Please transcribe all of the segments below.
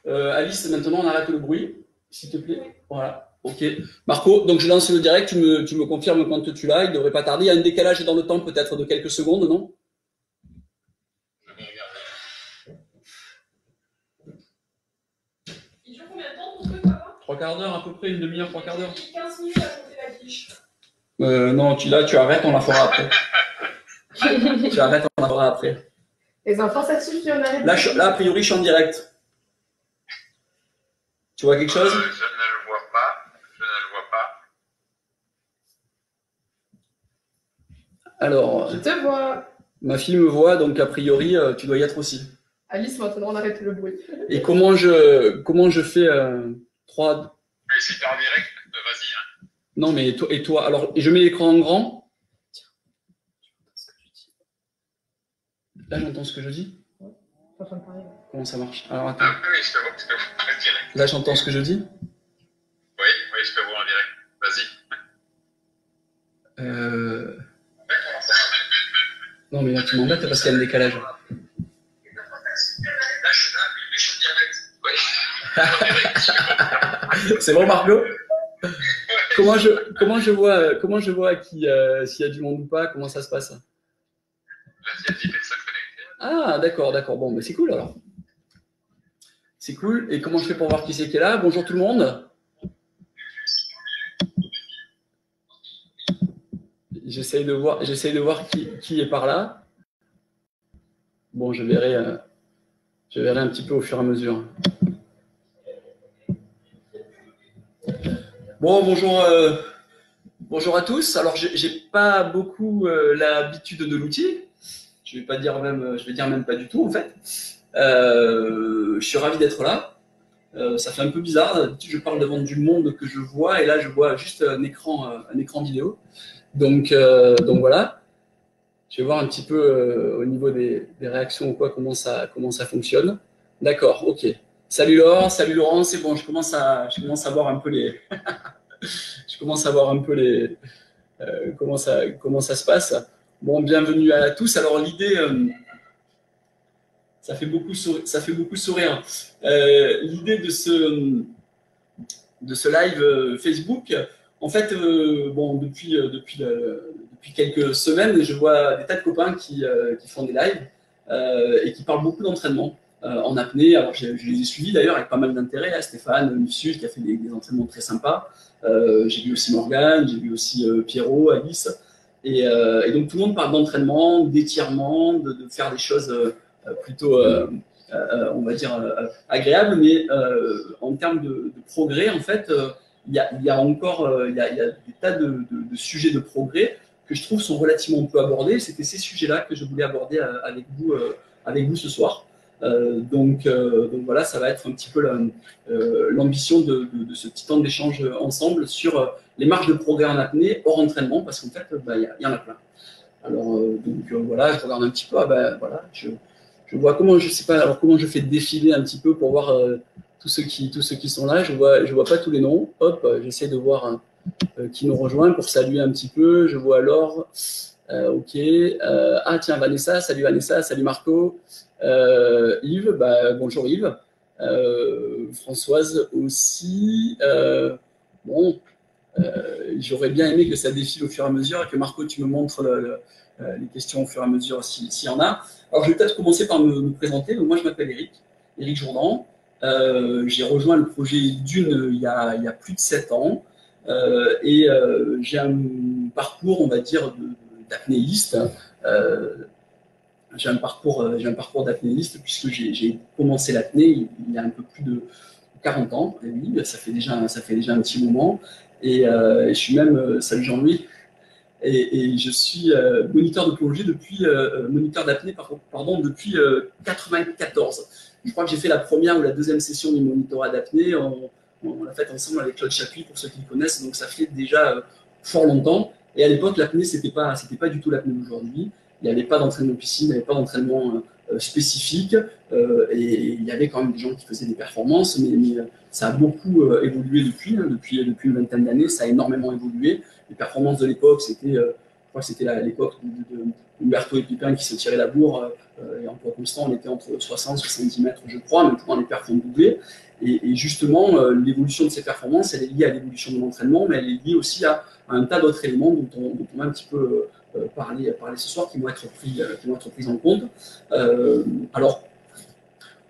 Alice, maintenant on arrête le bruit, s'il te plaît. Voilà. Ok. Marco, donc je lance le direct, tu me confirmes quand tu l'as, il ne devrait pas tarder. Il y a un décalage dans le temps peut-être de quelques secondes, non? Il dure combien de temps ton truc, papa? 3/4 d'heure à peu près, une demi-heure, 3/4 d'heure. 15 minutes à compter la quiche. Non, tu arrêtes, on la fera après. Tu arrêtes, on la fera après. Les enfants, ça suffit, on arrête. Là, a priori, je suis en direct. Tu vois quelque chose? Je ne le vois pas. Je ne le vois pas. Alors, Je te vois. ma fille me voit, donc a priori, tu dois y être aussi. Alice, maintenant, on arrête le bruit. Et comment je fais 3... Mais si tu es en direct, vas-y. Hein. Non, mais et toi, alors, je mets l'écran en grand. Là, j'entends ce que je dis. Comment ça marche? Alors, attends. Ah oui, je te vois en direct. Là, j'entends ce que je dis. Oui, je te vois en direct. Vas-y. Non, mais là, tu m'embêtes parce qu'il y a un décalage. Là, je suis en direct. Oui. C'est bon, Marco? Comment je vois qui, s'il y a du monde ou pas? Comment ça se passe? Là, il y a 10 personnes connectées. Ah, d'accord. Bon, mais c'est cool alors. C'est cool. Et comment je fais pour voir qui c'est qui est là? Bonjour tout le monde. J'essaye de voir qui est par là. Bon, je verrai un petit peu au fur et à mesure. Bon, bonjour à tous. Alors, j'ai pas beaucoup l'habitude de l'outil. Je vais dire même pas du tout en fait. Je suis ravi d'être là. Ça fait un peu bizarre. D'habitude, je parle devant du monde que je vois et là, je vois juste un écran vidéo. Donc voilà. Je vais voir un petit peu au niveau des réactions ou quoi comment ça fonctionne. D'accord, ok. Salut Laure, salut Laurent, c'est bon. Je commence à voir un peu les. Je commence à voir un peu les comment ça se passe. Bon, bienvenue à tous. Alors l'idée, ça fait beaucoup sourire. L'idée de ce live Facebook, en fait, bon, depuis quelques semaines, je vois des tas de copains qui font des lives et qui parlent beaucoup d'entraînement en apnée. Alors, je les ai suivis d'ailleurs avec pas mal d'intérêt. Stéphane Mifsud qui a fait des entraînements très sympas. J'ai vu aussi Morgane, j'ai vu aussi Pierrot, Alice. Et donc, tout le monde parle d'entraînement, d'étirement, de faire des choses plutôt, on va dire, agréables. Mais en termes de progrès, en fait, il y a des tas de sujets de progrès que je trouve sont relativement peu abordés. C'était ces sujets-là que je voulais aborder avec vous ce soir. Donc voilà, ça va être un petit peu l'ambition de ce petit temps d'échange ensemble sur les marges de progrès en apnée hors entraînement, parce qu'en fait, y en a plein. Alors voilà, je regarde un petit peu. Voilà, je vois comment je fais défiler un petit peu pour voir tous ceux qui sont là. Je vois pas tous les noms. Hop, j'essaie de voir qui nous rejoint pour saluer un petit peu. Je vois Laure. Ok. Ah tiens, Vanessa. Salut Vanessa. Salut Marco. Yves. Bonjour Yves. Françoise aussi. Bon. J'aurais bien aimé que ça défile au fur et à mesure et que Marco, tu me montres les questions au fur et à mesure s'il y en a. Alors, je vais peut-être commencer par me présenter. Donc, moi, je m'appelle Eric Jourdan. J'ai rejoint le projet Dune il y a plus de 7 ans. Et j'ai un parcours, on va dire, d'apnéiste. J'ai un parcours d'apnéiste puisque j'ai commencé l'apnée il y a un peu plus de 40 ans. Et oui, ça fait déjà un petit moment. Et je suis même, salut Jean-Louis, et je suis moniteur de plongée moniteur d'apnée depuis 94. Je crois que j'ai fait la première ou la deuxième session du monitorat d'apnée. On l'a fait ensemble avec Claude Chapuis, pour ceux qui le connaissent, donc ça fait déjà fort longtemps. Et à l'époque, l'apnée, c'était pas du tout l'apnée d'aujourd'hui. Il n'y avait pas d'entraînement piscine, il n'y avait pas d'entraînement spécifique, et il y avait quand même des gens qui faisaient des performances, mais ça a beaucoup évolué depuis une vingtaine d'années, ça a énormément évolué. Les performances de l'époque, c'était crois que c'était à l'époque de Humberto et Pépin qui se tiraient la bourre, et en poids constant, on était entre 60 et 70 mètres, je crois, maintenant les perfs ont doublé. Et justement, l'évolution de ces performances, elle est liée à l'évolution de l'entraînement, mais elle est liée aussi à un tas d'autres éléments dont on va un petit peu parler ce soir, qui vont être pris en compte. Alors,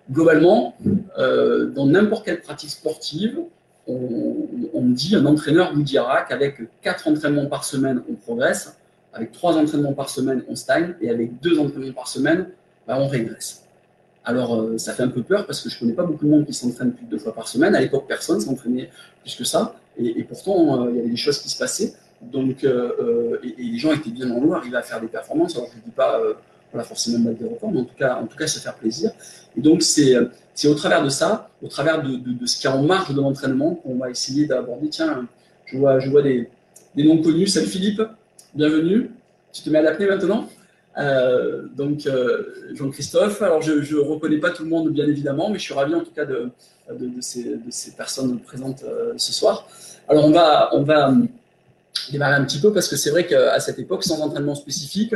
globalement, dans n'importe quelle pratique sportive, on dit, un entraîneur vous dira qu'avec 4 entraînements par semaine, on progresse, avec 3 entraînements par semaine, on stagne, et avec 2 entraînements par semaine, on régresse. Alors, ça fait un peu peur parce que je ne connais pas beaucoup de monde qui s'entraîne plus de 2 fois par semaine. À l'époque, personne ne s'entraînait plus que ça. Et pourtant, il y avait des choses qui se passaient. Donc, et les gens étaient bien en l'eau, arrivaient à faire des performances. Alors, je ne dis pas voilà, forcément mettre des records, mais en tout cas, se faire plaisir. Et donc, c'est au travers de ça, au travers de ce qui est en marge de l'entraînement, qu'on va essayer d'aborder. Tiens, je vois des noms connus. Salut Philippe, bienvenue. Tu te mets à l'apnée maintenant ? Donc Jean-Christophe, alors je ne reconnais pas tout le monde bien évidemment, mais je suis ravi en tout cas de ces personnes présentes ce soir. Alors on va démarrer un petit peu parce que c'est vrai qu'à cette époque, sans entraînement spécifique,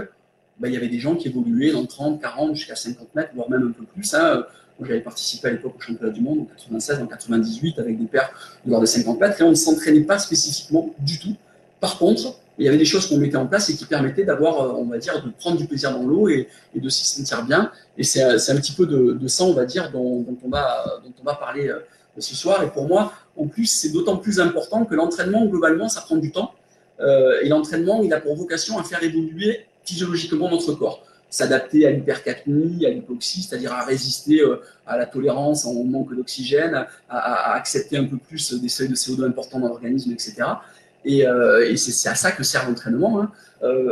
il y avait des gens qui évoluaient dans 30, 40, jusqu'à 50 mètres, voire même un peu plus. Moi, j'avais participé à l'époque au championnat du monde en 96, en 98 avec des paires de l'ordre de 50 mètres et on ne s'entraînait pas spécifiquement du tout. Par contre, il y avait des choses qu'on mettait en place et qui permettaient d'avoir, on va dire, de prendre du plaisir dans l'eau et de s'y sentir bien. Et c'est un petit peu de ça, on va dire, dont on va parler ce soir. Et pour moi, en plus, c'est d'autant plus important que l'entraînement, globalement, ça prend du temps. Et l'entraînement, il a pour vocation à faire évoluer physiologiquement notre corps. S'adapter à l'hypercapnie, à l'hypoxie, c'est-à-dire à résister à la tolérance en manque d'oxygène, à accepter un peu plus des seuils de CO2 importants dans l'organisme, etc. Et c'est à ça que sert l'entraînement, hein.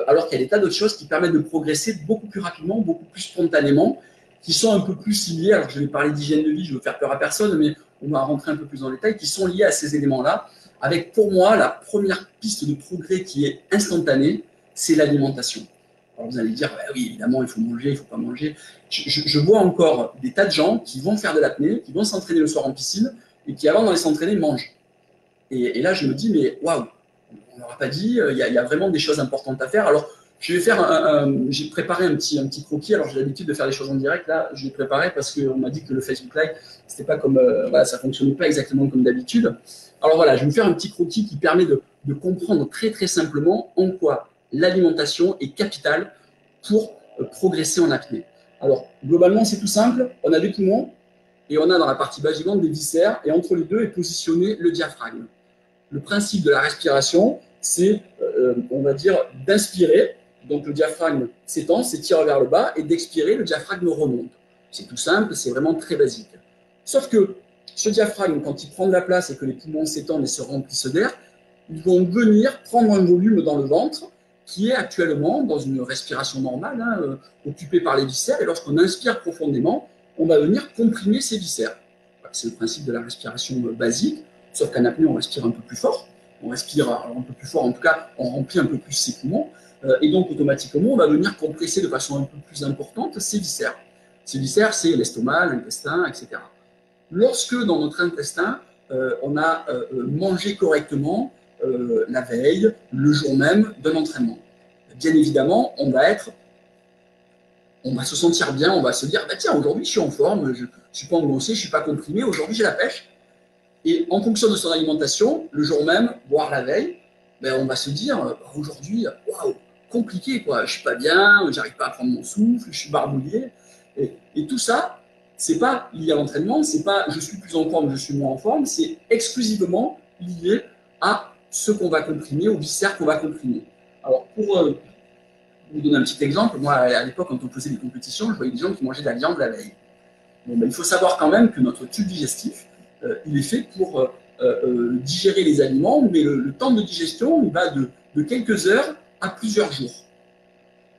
Alors qu'il y a des tas d'autres choses qui permettent de progresser beaucoup plus rapidement, beaucoup plus spontanément, qui sont un peu plus liées. Alors je vais parler d'hygiène de vie, je ne veux faire peur à personne, mais on va rentrer un peu plus dans le détail, qui sont liés à ces éléments-là, avec pour moi la première piste de progrès qui est instantanée, c'est l'alimentation. Alors vous allez dire, oui, évidemment, il faut manger, il ne faut pas manger. Je vois encore des tas de gens qui vont faire de l'apnée, qui vont s'entraîner le soir en piscine, et qui avant d'aller s'entraîner mangent. Et là, je me dis, mais waouh, on n'aura pas dit, il y a vraiment des choses importantes à faire. Alors, je vais faire j'ai préparé un petit croquis. Alors, j'ai l'habitude de faire les choses en direct. Là, je l'ai préparé parce qu'on m'a dit que le Facebook Live, c'était pas comme, ça fonctionnait pas exactement comme d'habitude. Alors voilà, je vais vous faire un petit croquis qui permet de comprendre très très simplement en quoi l'alimentation est capitale pour progresser en apnée. Alors, globalement, c'est tout simple. On a des poumons et on a dans la partie basse du ventre des viscères et entre les deux est positionné le diaphragme. Le principe de la respiration, c'est, on va dire, d'inspirer. Donc, le diaphragme s'étend, s'étire vers le bas, et d'expirer, le diaphragme remonte. C'est tout simple, c'est vraiment très basique. Sauf que ce diaphragme, quand il prend de la place et que les poumons s'étendent et se remplissent d'air, ils vont venir prendre un volume dans le ventre qui est actuellement dans une respiration normale, hein, occupée par les viscères. Et lorsqu'on inspire profondément, on va venir comprimer ces viscères. C'est le principe de la respiration basique. Sauf qu'en apnée, on respire un peu plus fort. On respire un peu plus fort, en tout cas, on remplit un peu plus ses poumons. Et donc, automatiquement, on va venir compresser de façon un peu plus importante ces viscères. Ces viscères, c'est l'estomac, l'intestin, etc. Lorsque, dans notre intestin, on a mangé correctement la veille, le jour même d'un entraînement, bien évidemment, on va se sentir bien, on va se dire, tiens, aujourd'hui, je suis en forme, je ne suis pas engoncé, je ne suis pas comprimé, aujourd'hui, j'ai la pêche. Et en fonction de son alimentation, le jour même, voire la veille, on va se dire, aujourd'hui, waouh, compliqué, quoi. Je suis pas bien, j'arrive pas à prendre mon souffle, je suis barbouillé. Et tout ça, c'est pas lié à l'entraînement, c'est pas je suis plus en forme, je suis moins en forme, c'est exclusivement lié à ce qu'on va comprimer, aux viscères qu'on va comprimer. Alors, pour vous donner un petit exemple, moi, à l'époque, quand on faisait des compétitions, je voyais des gens qui mangeaient de la viande la veille. Il faut savoir quand même que notre tube digestif, il est fait pour digérer les aliments, mais le temps de digestion, il va de quelques heures à plusieurs jours.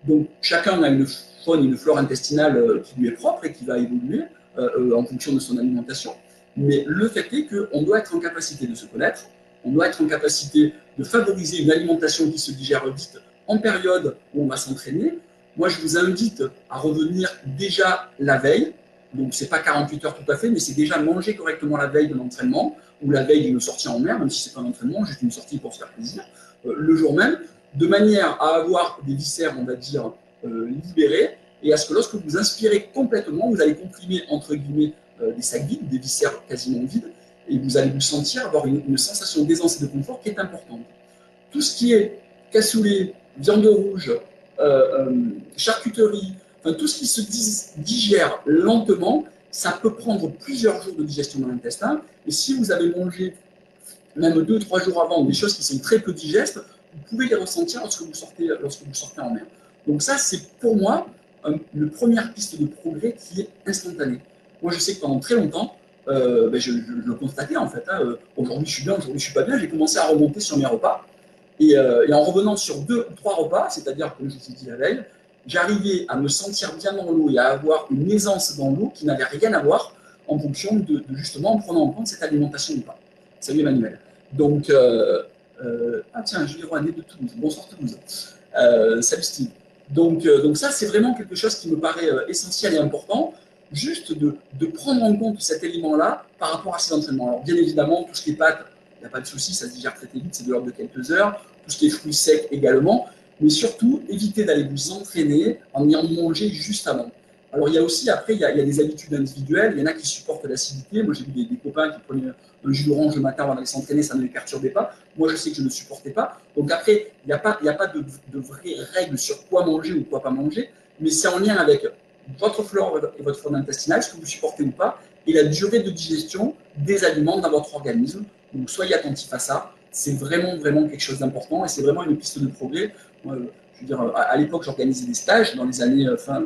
Donc, chacun a une faune, une flore intestinale qui lui est propre et qui va évoluer en fonction de son alimentation. Mais le fait est qu'on doit être en capacité de se connaître, on doit être en capacité de favoriser une alimentation qui se digère vite en période où on va s'entraîner. Moi, je vous invite à revenir déjà la veille. Donc, ce n'est pas 48 heures tout à fait, mais c'est déjà manger correctement la veille de l'entraînement ou la veille d'une sortie en mer, même si ce n'est pas un entraînement, juste une sortie pour se faire plaisir, le jour même, de manière à avoir des viscères, on va dire, libérés, et à ce que lorsque vous inspirez complètement, vous allez comprimer, entre guillemets, des sacs vides, des viscères quasiment vides, et vous allez vous sentir avoir une sensation d'aisance et de confort qui est importante. Tout ce qui est cassoulet, viande rouge, charcuterie, enfin, tout ce qui se digère lentement, ça peut prendre plusieurs jours de digestion dans l'intestin. Et si vous avez mangé même 2-3 jours avant des choses qui sont très peu digestes, vous pouvez les ressentir lorsque vous sortez en mer. Donc ça, c'est pour moi une première piste de progrès qui est instantanée. Moi, je sais que pendant très longtemps, je le constatais en fait. Hein, aujourd'hui, je suis bien, aujourd'hui, je ne suis pas bien. J'ai commencé à remonter sur mes repas. Et en revenant sur 2 ou 3 repas, c'est-à-dire, comme je vous ai dit la veille, j'arrivais à me sentir bien dans l'eau et à avoir une aisance dans l'eau qui n'avait rien à voir en fonction de justement en prenant en compte cette alimentation ou pas. Salut Emmanuel. Donc, tiens, Julie Rouanet de Toulouse. Bonsoir Toulouse. Salut Steve. Donc ça, c'est vraiment quelque chose qui me paraît essentiel et important, juste de prendre en compte cet élément-là par rapport à ces entraînements. Alors, bien évidemment, tout ce qui est pâtes, il n'y a pas de souci, ça se digère très vite, c'est de l'ordre de quelques heures. Tout ce qui est fruits secs également. Mais surtout, évitez d'aller vous entraîner en ayant mangé juste avant. Alors, il y a aussi, après, il y a des habitudes individuelles. Il y en a qui supportent l'acidité. Moi, j'ai vu des copains qui prenaient un jus d'orange le matin avant d'aller s'entraîner, ça ne les perturbait pas. Moi, je sais que je ne supportais pas. Donc, après, il n'y a pas de vraies règles sur quoi manger ou quoi pas manger. Mais c'est en lien avec votre flore et votre faune intestinale, ce que vous supportez ou pas, et la durée de digestion des aliments dans votre organisme. Donc, soyez attentifs à ça. C'est vraiment, vraiment quelque chose d'important et c'est vraiment une piste de progrès. Moi, je veux dire, à l'époque, j'organisais des stages dans les années, fin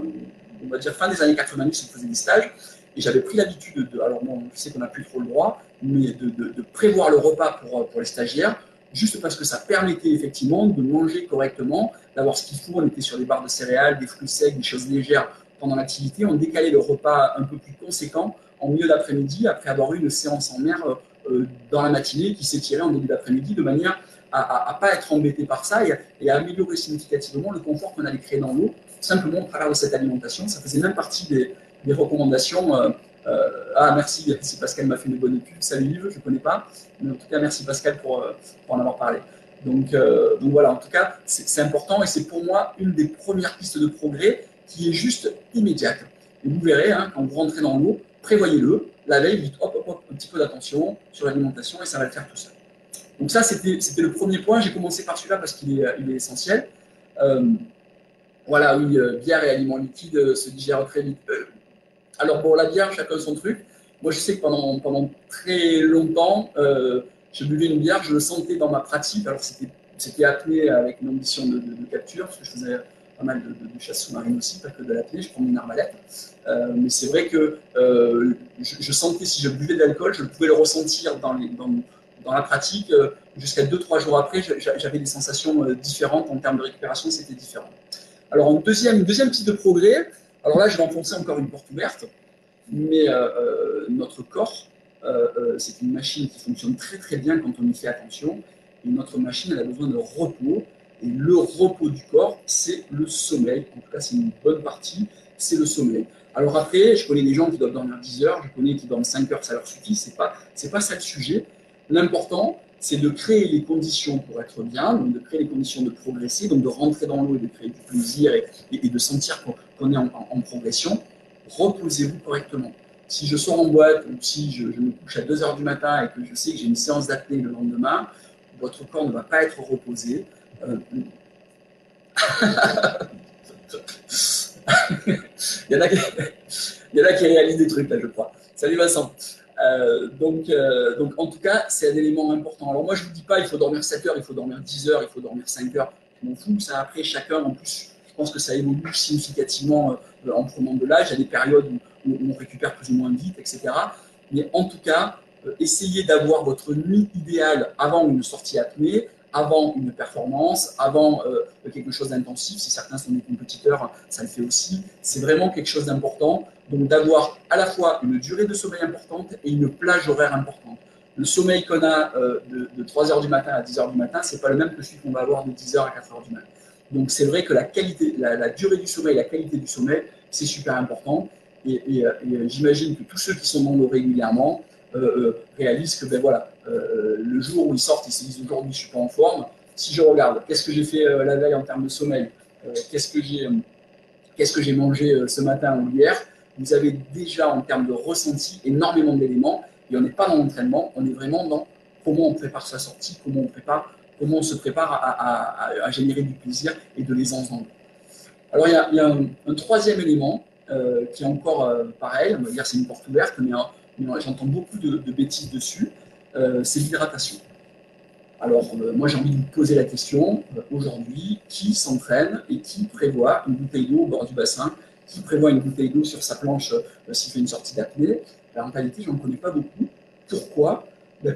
des années 90, on faisait des stages et j'avais pris l'habitude alors bon, je sais qu'on n'a plus trop le droit, mais de prévoir le repas pour les stagiaires, juste parce que ça permettait effectivement de manger correctement, d'avoir ce qu'il faut. On était sur des barres de céréales, des fruits secs, des choses légères pendant l'activité. On décalait le repas un peu plus conséquent en milieu d'après-midi, après avoir eu une séance en mer dans la matinée qui s'étirait en début d'après-midi, de manière à ne pas être embêté par ça et à améliorer significativement le confort qu'on allait créer dans l'eau, simplement au travers de cette alimentation. Ça faisait même partie des recommandations. Merci Pascal m'a fait une bonne étude. Salut Yves, je ne connais pas. Mais en tout cas, merci Pascal pour en avoir parlé. Donc voilà, en tout cas, c'est important et c'est pour moi une des premières pistes de progrès qui est juste immédiate. Et vous verrez, hein, quand vous rentrez dans l'eau, prévoyez-le. La veille, vous dites hop, un petit peu d'attention sur l'alimentation et ça va le faire tout seul. Donc ça, c'était le premier point. J'ai commencé par celui-là parce qu'il est essentiel. Voilà, oui, bière et aliments liquides se digèrent très vite. Alors bon, la bière, chacun son truc. Moi, je sais que pendant très longtemps, je buvais une bière, je le sentais dans ma pratique. Alors c'était apnée avec une ambition de capture, parce que je faisais pas mal de chasse sous-marine aussi, pas que de l'apnée, je prenais une arbalète. Mais c'est vrai que je sentais, si je buvais de l'alcool, je pouvais le ressentir dans la pratique. Jusqu'à 2-3 jours après, j'avais des sensations différentes en termes de récupération, c'était différent. Alors, une deuxième piste de progrès, alors là, je vais enfoncer encore une porte ouverte, mais notre corps, c'est une machine qui fonctionne très très bien quand on y fait attention. Et notre machine, elle a besoin de repos. Et le repos du corps, c'est le sommeil. En tout cas, c'est une bonne partie, c'est le sommeil. Alors après, je connais des gens qui doivent dormir 10 heures, je connais qui dorment 5 heures, ça leur suffit. C'est pas ça le sujet. L'important, c'est de créer les conditions pour être bien, donc de créer les conditions de progresser, donc de rentrer dans l'eau et de créer du plaisir et de sentir qu'on est en progression. Reposez-vous correctement. Si je sors en boîte ou si je me couche à 2 heures du matin et que je sais que j'ai une séance d'apnée le lendemain, votre corps ne va pas être reposé. Il y en a qui réalisent des trucs là, je crois. Salut Vincent. Donc en tout cas, c'est un élément important. Alors moi, je ne vous dis pas il faut dormir 7 heures, il faut dormir 10 heures, il faut dormir 5 heures. Je m'en fous. Ça, après, chacun, en plus, je pense que ça évolue significativement en prenant de l'âge. Il y a des périodes où on récupère plus ou moins vite, etc. Mais en tout cas, essayez d'avoir votre nuit idéale avant une sortie apnée, avant une performance, avant quelque chose d'intensif. Si certains sont des compétiteurs, ça le fait aussi. C'est vraiment quelque chose d'important. Donc d'avoir à la fois une durée de sommeil importante et une plage horaire importante. Le sommeil qu'on a de 3 heures du matin à 10 heures du matin, ce n'est pas le même que celui qu'on va avoir de 10 heures à 4 heures du matin. Donc c'est vrai que la qualité, la durée du sommeil, la qualité du sommeil, c'est super important. Et j'imagine que tous ceux qui sont dans l'eau régulièrement réalisent que le jour où ils sortent, ils se disent aujourd'hui je ne suis pas en forme. si je regarde, qu'est-ce que j'ai fait la veille en termes de sommeil, qu'est-ce que j'ai mangé ce matin ou hier, vous avez déjà en termes de ressenti énormément d'éléments, et on n'est pas dans l'entraînement, on est vraiment dans comment on prépare sa sortie, comment on se prépare à générer du plaisir et de l'aisance dans le. Alors il y a un troisième élément qui est encore pareil, on va dire c'est une porte ouverte, mais j'entends beaucoup de bêtises dessus, c'est l'hydratation. Alors moi j'ai envie de vous poser la question, aujourd'hui, qui s'entraîne et qui prévoit une bouteille d'eau au bord du bassin, qui prévoit une bouteille d'eau sur sa planche s'il fait une sortie d'apnée? En réalité, je n'en connais pas beaucoup. Pourquoi?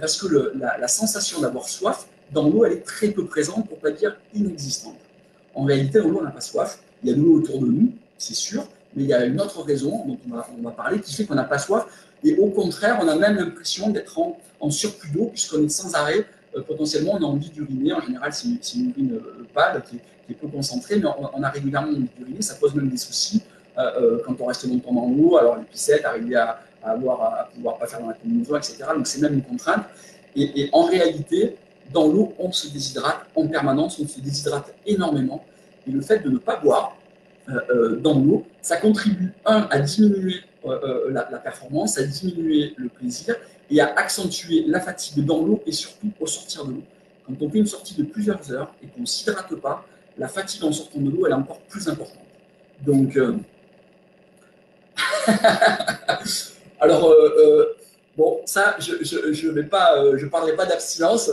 Parce que la sensation d'avoir soif, dans l'eau, elle est très peu présente, pour ne pas dire inexistante. En réalité, dans l'eau, on n'a pas soif. Il y a de l'eau autour de nous, c'est sûr, mais il y a une autre raison dont on va parler qui fait qu'on n'a pas soif. Et au contraire, on a même l'impression d'être en surplus d'eau, puisqu'on est sans arrêt. Potentiellement, on a envie d'uriner. En général, c'est une urine pâle qui est peu concentrée, mais on a régulièrement envie d'uriner. Ça pose même des soucis quand on reste longtemps dans l'eau. Alors, les pissettes, arriver à pouvoir pas faire dans la combinaison, etc. Donc, c'est même une contrainte. Et en réalité, dans l'eau, on se déshydrate en permanence, on se déshydrate énormément. Et le fait de ne pas boire dans l'eau, ça contribue, à diminuer la performance, à diminuer le plaisir et à accentuer la fatigue dans l'eau et surtout au sortir de l'eau. Quand on fait une sortie de plusieurs heures et qu'on ne s'hydrate pas, la fatigue en sortant de l'eau, elle est encore plus importante. Donc, alors, bon, ça, je parlerai pas d'abstinence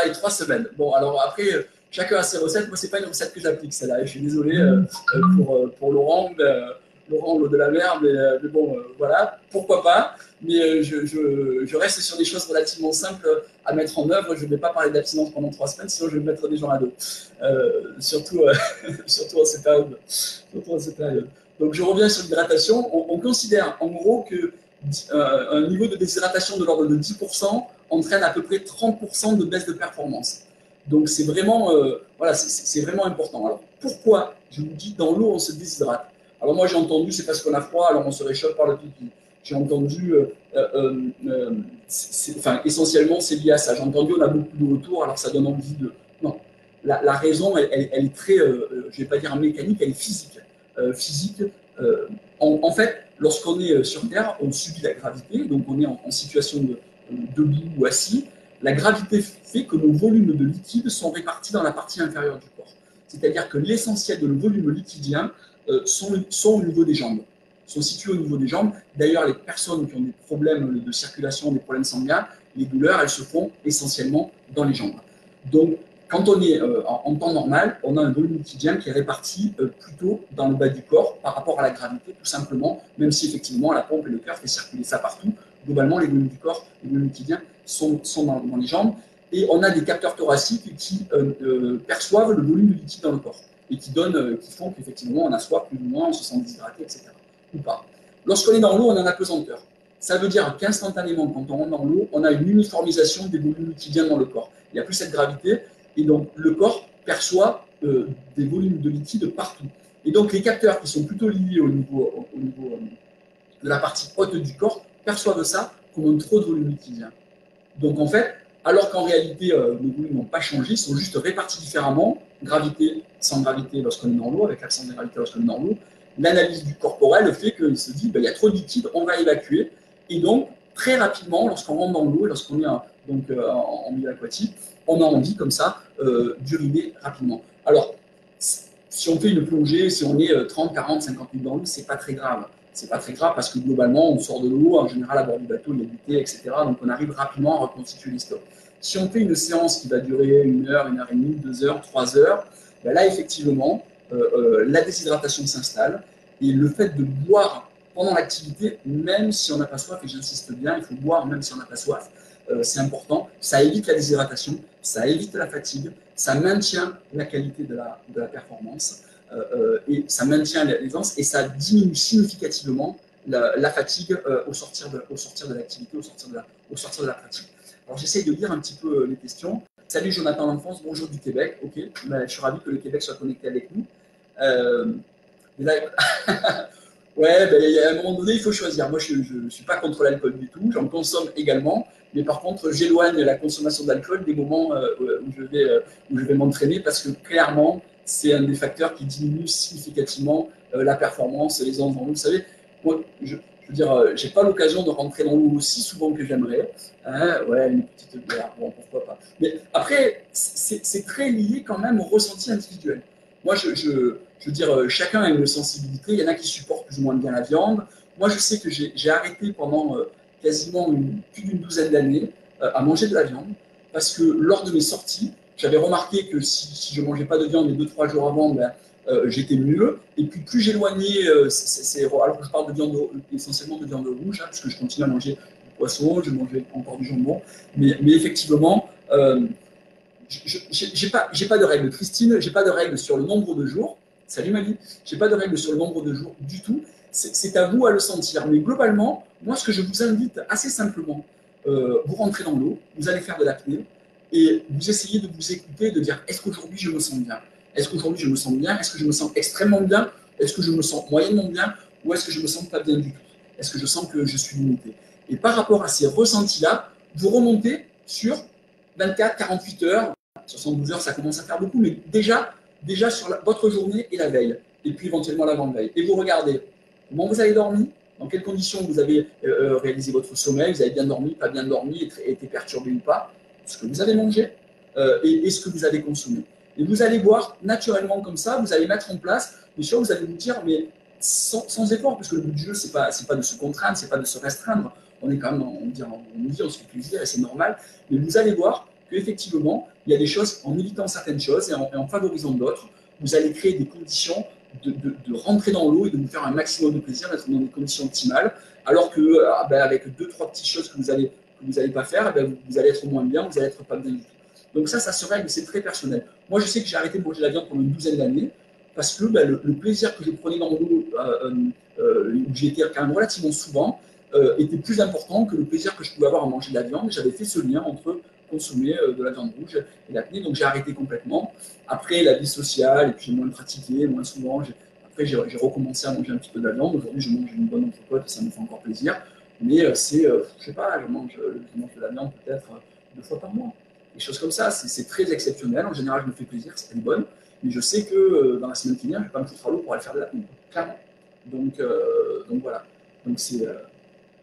les 3 semaines. Bon, alors après, chacun a ses recettes. Moi, c'est pas une recette que j'applique, celle-là. Je suis désolé pour Laurent, l'eau de la mer, mais bon, voilà, pourquoi pas. Mais je reste sur des choses relativement simples à mettre en œuvre. Je ne vais pas parler d'abstinence pendant 3 semaines, sinon je vais mettre des gens à dos. Surtout en ces périodes. Donc, je reviens sur l'hydratation. On considère en gros que un niveau de déshydratation de l'ordre de 10% entraîne à peu près 30% de baisse de performance. Donc, c'est vraiment, c'est vraiment important. Alors, pourquoi je vous dis dans l'eau, on se déshydrate? Alors, moi, j'ai entendu, c'est parce qu'on a froid, alors on se réchauffe par le pipi. J'ai entendu, essentiellement, c'est lié à ça. J'ai entendu, on a beaucoup d'eau autour, alors ça donne envie de. Non. La raison, elle est très, je ne vais pas dire mécanique, elle est physique. En fait, lorsqu'on est sur Terre, on subit la gravité, donc on est en situation debout ou assis. La gravité fait que nos volumes de liquide sont répartis dans la partie inférieure du corps. C'est-à-dire que l'essentiel de nos volumes liquidiens sont au niveau des jambes, sont situés au niveau des jambes. D'ailleurs, les personnes qui ont des problèmes de circulation, des problèmes sanguins, les douleurs, elles se font essentiellement dans les jambes. Donc, quand on est en temps normal, on a un volume liquidien qui est réparti plutôt dans le bas du corps par rapport à la gravité, tout simplement, même si effectivement la pompe et le cœur fait circuler ça partout. Globalement, les volumes du corps, les volumes liquidiens sont dans les jambes. Et on a des capteurs thoraciques qui perçoivent le volume de liquide dans le corps et qui font qu'effectivement on a soif plus ou moins, on se sent déshydraté, etc. Ou pas. Lorsqu'on est dans l'eau, on a une apesanteur. Ça veut dire qu'instantanément, quand on rentre dans l'eau, on a une uniformisation des volumes liquidiens dans le corps. Il n'y a plus cette gravité. Et donc, le corps perçoit des volumes de liquide partout. Et donc, les capteurs qui sont plutôt liés au niveau de la partie haute du corps perçoivent ça comme un trop de volume liquidien. Donc, en fait, alors qu'en réalité, les volumes n'ont pas changé, ils sont juste répartis différemment, gravité, sans gravité lorsqu'on est dans l'eau, avec l'accent de gravité lorsqu'on est dans l'eau. L'analyse du corporel fait qu'il se dit, il y a trop de liquide, on va évacuer. Et donc, très rapidement, lorsqu'on rentre dans l'eau, lorsqu'on est en milieu aquatique, on a envie comme ça d'uriner rapidement. Alors, si on fait une plongée, si on est 30, 40, 50 minutes dans l'eau, c'est pas très grave. C'est pas très grave parce que globalement, on sort de l'eau, en général à bord du bateau, il y a du thé, etc. Donc on arrive rapidement à reconstituer les stocks. Si on fait une séance qui va durer 1 heure, 1 heure et demie, 2 heures, 3 heures, là effectivement, la déshydratation s'installe et le fait de boire pendant l'activité, même si on n'a pas soif, et j'insiste bien, il faut boire même si on n'a pas soif, c'est important, ça évite la déshydratation, ça évite la fatigue, ça maintient la qualité de la performance et ça maintient l'aisance et ça diminue significativement la fatigue au sortir de l'activité, au sortir de la pratique. Alors j'essaye de lire un petit peu les questions. Salut Jonathan L'Enfance, bonjour du Québec. Ok, je suis ravi que le Québec soit connecté avec nous. Là, Ouais, ben, à un moment donné, il faut choisir. Moi, je ne suis pas contre l'alcool du tout, j'en consomme également, mais par contre, j'éloigne la consommation d'alcool des moments où je vais m'entraîner parce que clairement, c'est un des facteurs qui diminue significativement la performance, les entraînements. Vous savez, moi, je veux dire, j'ai pas l'occasion de rentrer dans l'eau aussi souvent que j'aimerais. Hein, ouais, une petite bière, bon, pourquoi pas. Mais après, c'est très lié quand même au ressenti individuel. Moi, je veux dire, chacun a une sensibilité. Il y en a qui supportent plus ou moins bien la viande. Moi, je sais que j'ai arrêté pendant quasiment plus d'une douzaine d'années à manger de la viande parce que lors de mes sorties, j'avais remarqué que si je ne mangeais pas de viande les 2-3 jours avant, ben, j'étais mieux. Et puis, plus j'éloignais, alors que je parle de viande, essentiellement de viande rouge, hein, parce que je continue à manger du poisson, je mangeais encore du jambon. Mais effectivement, j'ai pas de règle. Christine, j'ai pas de règle sur le nombre de jours. Salut Mali. J'ai pas de règle sur le nombre de jours du tout. C'est à vous à le sentir. Mais globalement, moi, ce que je vous invite assez simplement, vous rentrez dans l'eau, vous allez faire de l'apnée et vous essayez de vous écouter, de dire est-ce qu'aujourd'hui je me sens bien? Est-ce qu'aujourd'hui je me sens bien? Est-ce que je me sens extrêmement bien? Est-ce que je me sens moyennement bien? Ou est-ce que je me sens pas bien du tout? Est-ce que je sens que je suis limité? Et par rapport à ces ressentis-là, vous remontez sur 24, 48 heures, 72 heures, ça commence à faire beaucoup, mais déjà sur votre journée et la veille, et puis éventuellement l'avant-veille. Et vous regardez comment vous avez dormi, dans quelles conditions vous avez réalisé votre sommeil, vous avez bien dormi, pas bien dormi, été perturbé ou pas, ce que vous avez mangé et ce que vous avez consommé. Et vous allez voir naturellement comme ça, vous allez mettre en place, bien sûr, vous allez vous dire, mais sans effort, parce que le but du jeu, c'est pas de se contraindre, c'est pas de se restreindre. On est quand même, on se fait plaisir et c'est normal. Mais vous allez voir qu'effectivement, il y a des choses, en évitant certaines choses et en favorisant d'autres, vous allez créer des conditions de rentrer dans l'eau et de vous faire un maximum de plaisir, d'être dans des conditions optimales, alors que avec 2-3 petites choses que vous allez pas faire, vous allez être moins bien, vous allez être pas bien du tout. Donc ça se règle, c'est très personnel. Moi, je sais que j'ai arrêté de manger de la viande pendant une douzaine d'années, parce que le plaisir que je prenais dans l'eau, où j'y étais quand même relativement souvent, était plus important que le plaisir que je pouvais avoir à manger de la viande. J'avais fait ce lien entre consommer de la viande rouge et l'apnée, donc j'ai arrêté complètement. Après, la vie sociale, et puis j'ai moins pratiqué, moins souvent. Après, j'ai recommencé à manger un petit peu de la viande. Aujourd'hui, je mange une bonne entrecôte et ça me fait encore plaisir. Mais je sais pas, je mange de la viande peut-être 2 fois par mois. Des choses comme ça, c'est très exceptionnel. En général, je me fais plaisir, c'est bonne. Mais je sais que dans la semaine qui vient, je ne vais pas me foutre à l'eau pour aller faire de l'apnée, clairement. Donc voilà. Donc c'est.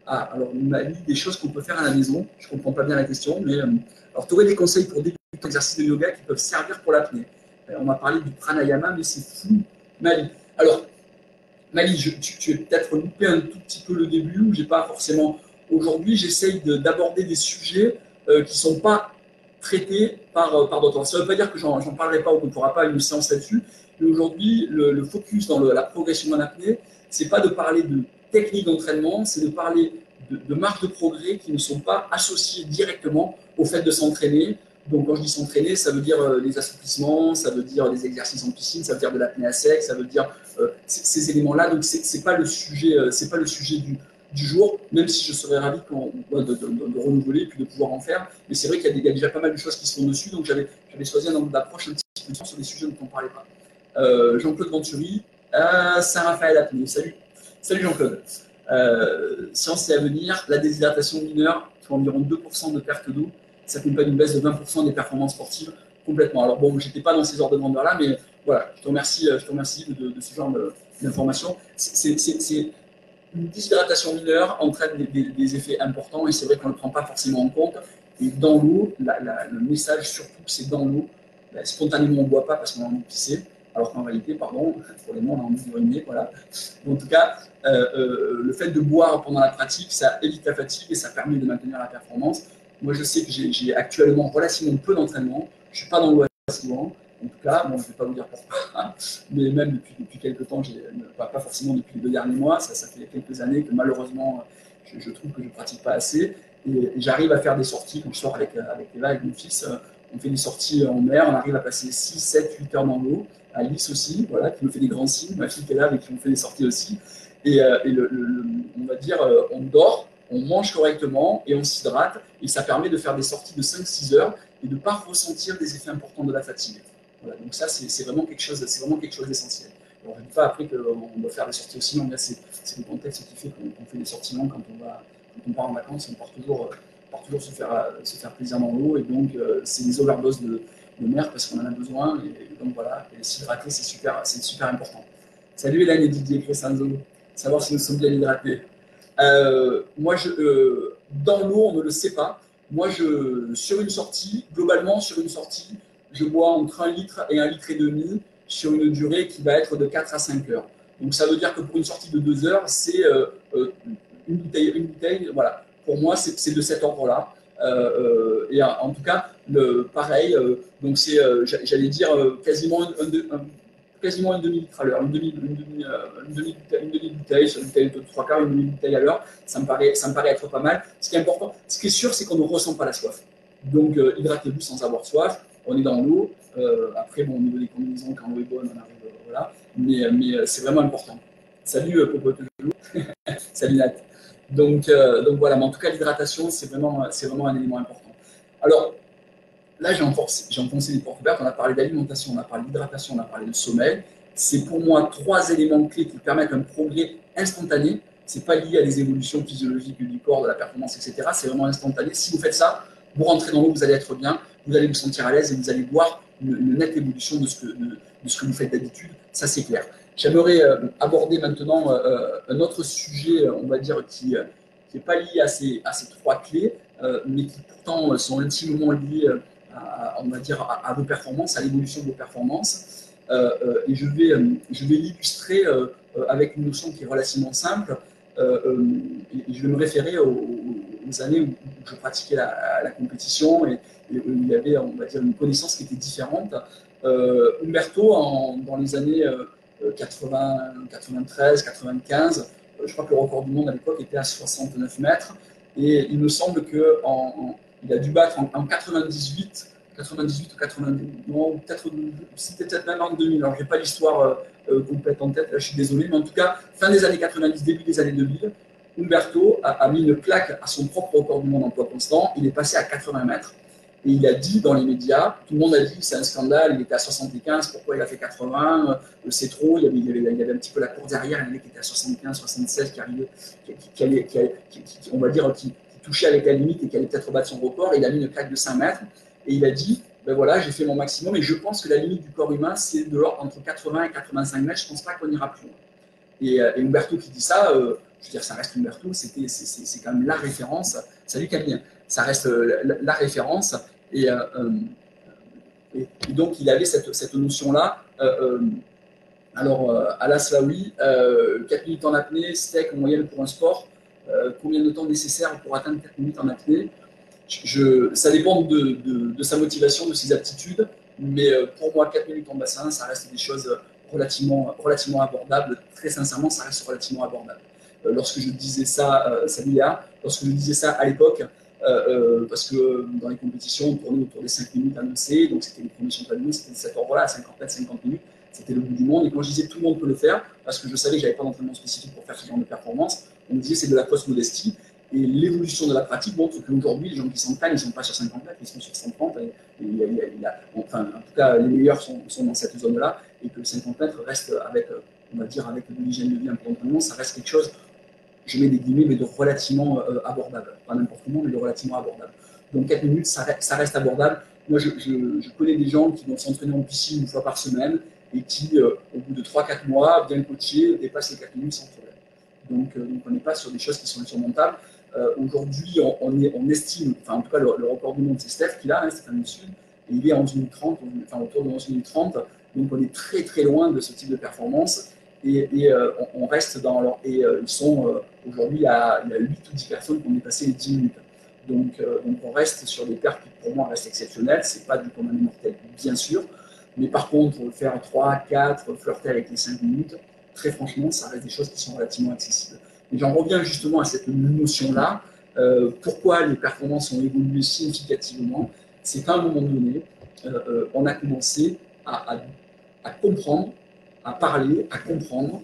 Alors, Mali, des choses qu'on peut faire à la maison. Je ne comprends pas bien la question, mais alors, tu aurais des conseils pour débuter l'exercice de yoga qui peuvent servir pour l'apnée. On m'a parlé du pranayama, mais c'est fou. Mali. Alors, Mali, tu es peut-être loupé un tout petit peu le début, où j'ai pas forcément. Aujourd'hui, j'essaye d'aborder des sujets qui ne sont pas traités par d'autres. Ça ne veut pas dire que j'en parlerai pas ou qu'on ne fera pas une séance là-dessus, mais aujourd'hui, le focus dans la progression en apnée, c'est pas de parler de technique d'entraînement, c'est de parler de marges de progrès qui ne sont pas associées directement au fait de s'entraîner. Donc, quand je dis s'entraîner, ça veut dire les assouplissements, ça veut dire des exercices en piscine, ça veut dire de l'apnée à sec, ça veut dire ces éléments-là. Donc, c'est pas le sujet, du jour, même si je serais ravi de renouveler et puis de pouvoir en faire. Mais c'est vrai qu'il y a déjà pas mal de choses qui se font dessus. Donc, j'avais choisi un angle d'approche un petit peu sur des sujets dont on ne parlait pas. Jean-Claude Venturi, Saint-Raphaël Apnée. Salut Jean-Claude. Science et avenir, la déshydratation mineure, pour environ 2% de perte d'eau, ça s'accompagne d'une baisse de 20% des performances sportives complètement. Alors bon, je n'étais pas dans ces ordres de grandeur-là, mais voilà, je te remercie de ce genre d'informations. Une déshydratation mineure entraîne des effets importants et c'est vrai qu'on ne le prend pas forcément en compte. Et dans l'eau, le message surtout, c'est dans l'eau. Spontanément, on ne boit pas parce qu'on a envie de pisser, alors qu'en réalité, pour les mots, on a envie d'uriner, voilà. En tout cas, le fait de boire pendant la pratique, ça évite la fatigue et ça permet de maintenir la performance. Moi, je sais que j'ai actuellement relativement peu d'entraînement. Je ne suis pas dans l'eau assez souvent. En tout cas, bon, je ne vais pas vous dire pourquoi, mais même depuis quelques temps, pas forcément depuis les 2 derniers mois, ça fait quelques années que malheureusement, je trouve que je ne pratique pas assez. Et j'arrive à faire des sorties, quand je sors avec Eva, avec mon fils, on fait des sorties en mer, on arrive à passer 6, 7, 8 heures dans l'eau. Alice aussi, voilà, qui me fait des grands signes, ma fille qui est là, avec qui on fait des sorties aussi. Et on va dire, on dort, on mange correctement et on s'hydrate. Et ça permet de faire des sorties de 5-6 heures et de ne pas ressentir des effets importants de la fatigue. Voilà, donc ça, c'est vraiment quelque chose d'essentiel. Alors, je ne dis pas après qu'on doit faire des sorties aussi longues, c'est le contexte qui fait qu'on fait des sorties longues quand on part en vacances, on part toujours se faire plaisir dans l'eau, et donc c'est des overdoses de mer parce qu'on en a besoin, et donc voilà, et s'hydrater, c'est super important. Salut Hélène et Didier Crescenzo, savoir si nous sommes bien hydratés. Moi, dans l'eau, on ne le sait pas. Moi, sur une sortie, globalement, sur une sortie, je bois entre 1 litre et 1,5 litre sur une durée qui va être de 4 à 5 heures. Donc, ça veut dire que pour une sortie de 2 heures, c'est une bouteille, voilà. Pour moi, c'est de cet ordre-là. Et en tout cas, pareil, donc c'est, j'allais dire, quasiment une demi-litre à l'heure, une demi-bouteille, sur une bouteille de 3/4, une demi-bouteille à l'heure, ça me paraît être pas mal. Ce qui est important, ce qui est sûr, c'est qu'on ne ressent pas la soif. Donc, hydratez-vous sans avoir soif. On est dans l'eau. Après, bon, au niveau des combinaisons, quand l'eau est bonne, on arrive, voilà. Mais c'est vraiment important. Salut, Popote. Salut, Nat. Donc voilà, mais en tout cas, l'hydratation, c'est vraiment un élément important. Alors, là, j'ai enfoncé les portes ouvertes. On a parlé d'alimentation, on a parlé d'hydratation, on a parlé de sommeil. C'est pour moi 3 éléments clés qui permettent un progrès instantané. Ce n'est pas lié à des évolutions physiologiques du corps, de la performance, etc. C'est vraiment instantané. Si vous faites ça, vous rentrez dans l'eau, vous allez être bien, vous allez vous sentir à l'aise et vous allez voir une nette évolution de ce que vous faites d'habitude. Ça, c'est clair. J'aimerais aborder maintenant un autre sujet, on va dire, qui n'est pas lié à ces 3 clés, mais qui pourtant sont intimement liés on va dire, à vos performances, à l'évolution de vos performances. Et je vais l'illustrer avec une notion qui est relativement simple. Et je vais me référer aux années où je pratiquais la compétition et où il y avait, on va dire, une connaissance qui était différente. Umberto, dans les années 80, 93, 95, je crois que le record du monde à l'époque était à 69 mètres. Et il me semble qu'il a dû battre en 98 ou 90, non, c'était peut-être même en 2000. Alors, je n'ai pas l'histoire complète en tête, là, je suis désolé, mais en tout cas, fin des années 90, début des années 2000, Umberto a mis une claque à son propre record du monde en poids constant. Il est passé à 80 mètres. Et il a dit dans les médias, tout le monde a dit c'est un scandale, il était à 75, pourquoi il a fait 80, c'est trop, il y avait un petit peu la course derrière, il y avait qui était à 75, 76, on va dire, qui touchait avec la limite et qui allait peut-être battre son record, et il a mis une claque de 5 mètres, et il a dit, ben voilà, j'ai fait mon maximum, et je pense que la limite du corps humain, c'est de l'ordre entre 80 et 85 mètres, je ne pense pas qu'on ira plus loin. Et Umberto qui dit ça, je veux dire, ça reste Umberto, c'est quand même la référence. Salut Camille, ça reste la référence. Et donc, il avait cette notion-là. Alors, à la Slaoui, 4 minutes en apnée, steak en moyenne pour un sport. Combien de temps nécessaire pour atteindre 4 minutes en apnée? Ça dépend de sa motivation, de ses aptitudes. Mais pour moi, 4 minutes en bassin, ça reste des choses relativement abordables. Très sincèrement, ça reste relativement abordable. Lorsque je disais ça, lorsque je disais ça à l'époque, parce que dans les compétitions, on tournait autour des 5 minutes annoncées, donc c'était les premiers championnats du monde, c'était de cet ordre-là, à 50 mètres, 50 minutes, c'était le bout du monde. Et quand je disais tout le monde peut le faire, parce que je savais que je n'avais pas d'entraînement spécifique pour faire ce genre de performance, on me disait c'est de la fausse modestie. Et l'évolution de la pratique montre qu'aujourd'hui, les gens qui s'entraînent, ils ne sont pas sur 50 mètres, ils sont sur 130. Enfin, en tout cas, les meilleurs sont dans cette zone-là, et que le 50 mètres reste avec, on va dire, avec de l'hygiène de vie, un peu d'entraînement, ça reste quelque chose, je mets des guillemets, mais de relativement abordable. Pas n'importe comment, mais de relativement abordable. Donc 4 minutes, ça reste abordable. Moi, je connais des gens qui vont s'entraîner en piscine une fois par semaine et qui, au bout de 3-4 mois, bien coachés, dépassent les 4 minutes sans problème. Donc on n'est pas sur des choses qui sont insurmontables. Aujourd'hui, on estime, enfin en tout cas le record du monde, c'est Steph qui l'a, Stéphane Sud, et il est en 11:30, enfin autour de 11:30. Donc on est très très loin de ce type de performance. Et on reste dans leur. Et ils sont aujourd'hui, il y a 8 ou 10 personnes qui ont dépassé les 10 minutes. Donc on reste sur des perfs qui pour moi restent exceptionnels. Ce n'est pas du commun des mortels, bien sûr. Mais par contre, faire 3, 4, flirter avec les 5 minutes, très franchement, ça reste des choses qui sont relativement accessibles. Et j'en reviens justement à cette notion-là. Pourquoi les performances ont évolué significativement? C'est qu'à un moment donné, on a commencé à comprendre, à parler, à comprendre.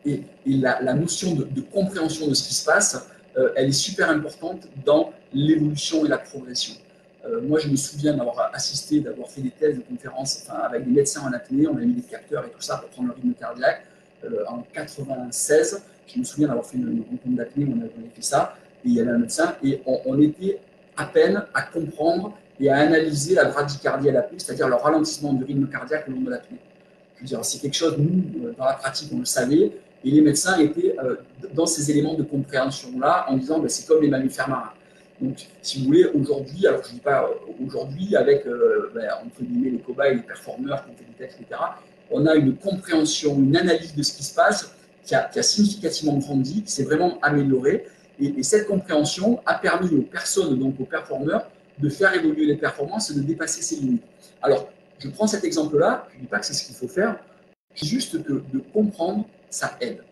Et la notion de compréhension de ce qui se passe, elle est super importante dans l'évolution et la progression. Moi, je me souviens d'avoir assisté, d'avoir fait des thèses de conférences avec des médecins en apnée. On a mis des capteurs et tout ça pour prendre le rythme cardiaque. En 96, je me souviens d'avoir fait une rencontre d'apnée, on avait fait ça, et il y avait un médecin, et on était à peine à comprendre et à analyser la bradycardie à l'apnée, c'est-à-dire le ralentissement du rythme cardiaque au long de l'apnée. Je veux dire, c'est quelque chose, nous, dans la pratique, on le savait, et les médecins étaient dans ces éléments de compréhension-là, en disant, c'est comme les mammifères marins. Donc, si vous voulez, aujourd'hui, alors je ne dis pas aujourd'hui, avec, entre guillemets, les cobayes, les performeurs, qui ont fait des tests, etc., on a une compréhension, une analyse de ce qui se passe qui a significativement grandi, qui s'est vraiment améliorée. Et cette compréhension a permis aux personnes, donc aux performeurs, de faire évoluer les performances et de dépasser ces limites. Alors, je prends cet exemple-là, je ne dis pas que c'est ce qu'il faut faire, c'est juste que de comprendre, ça aide.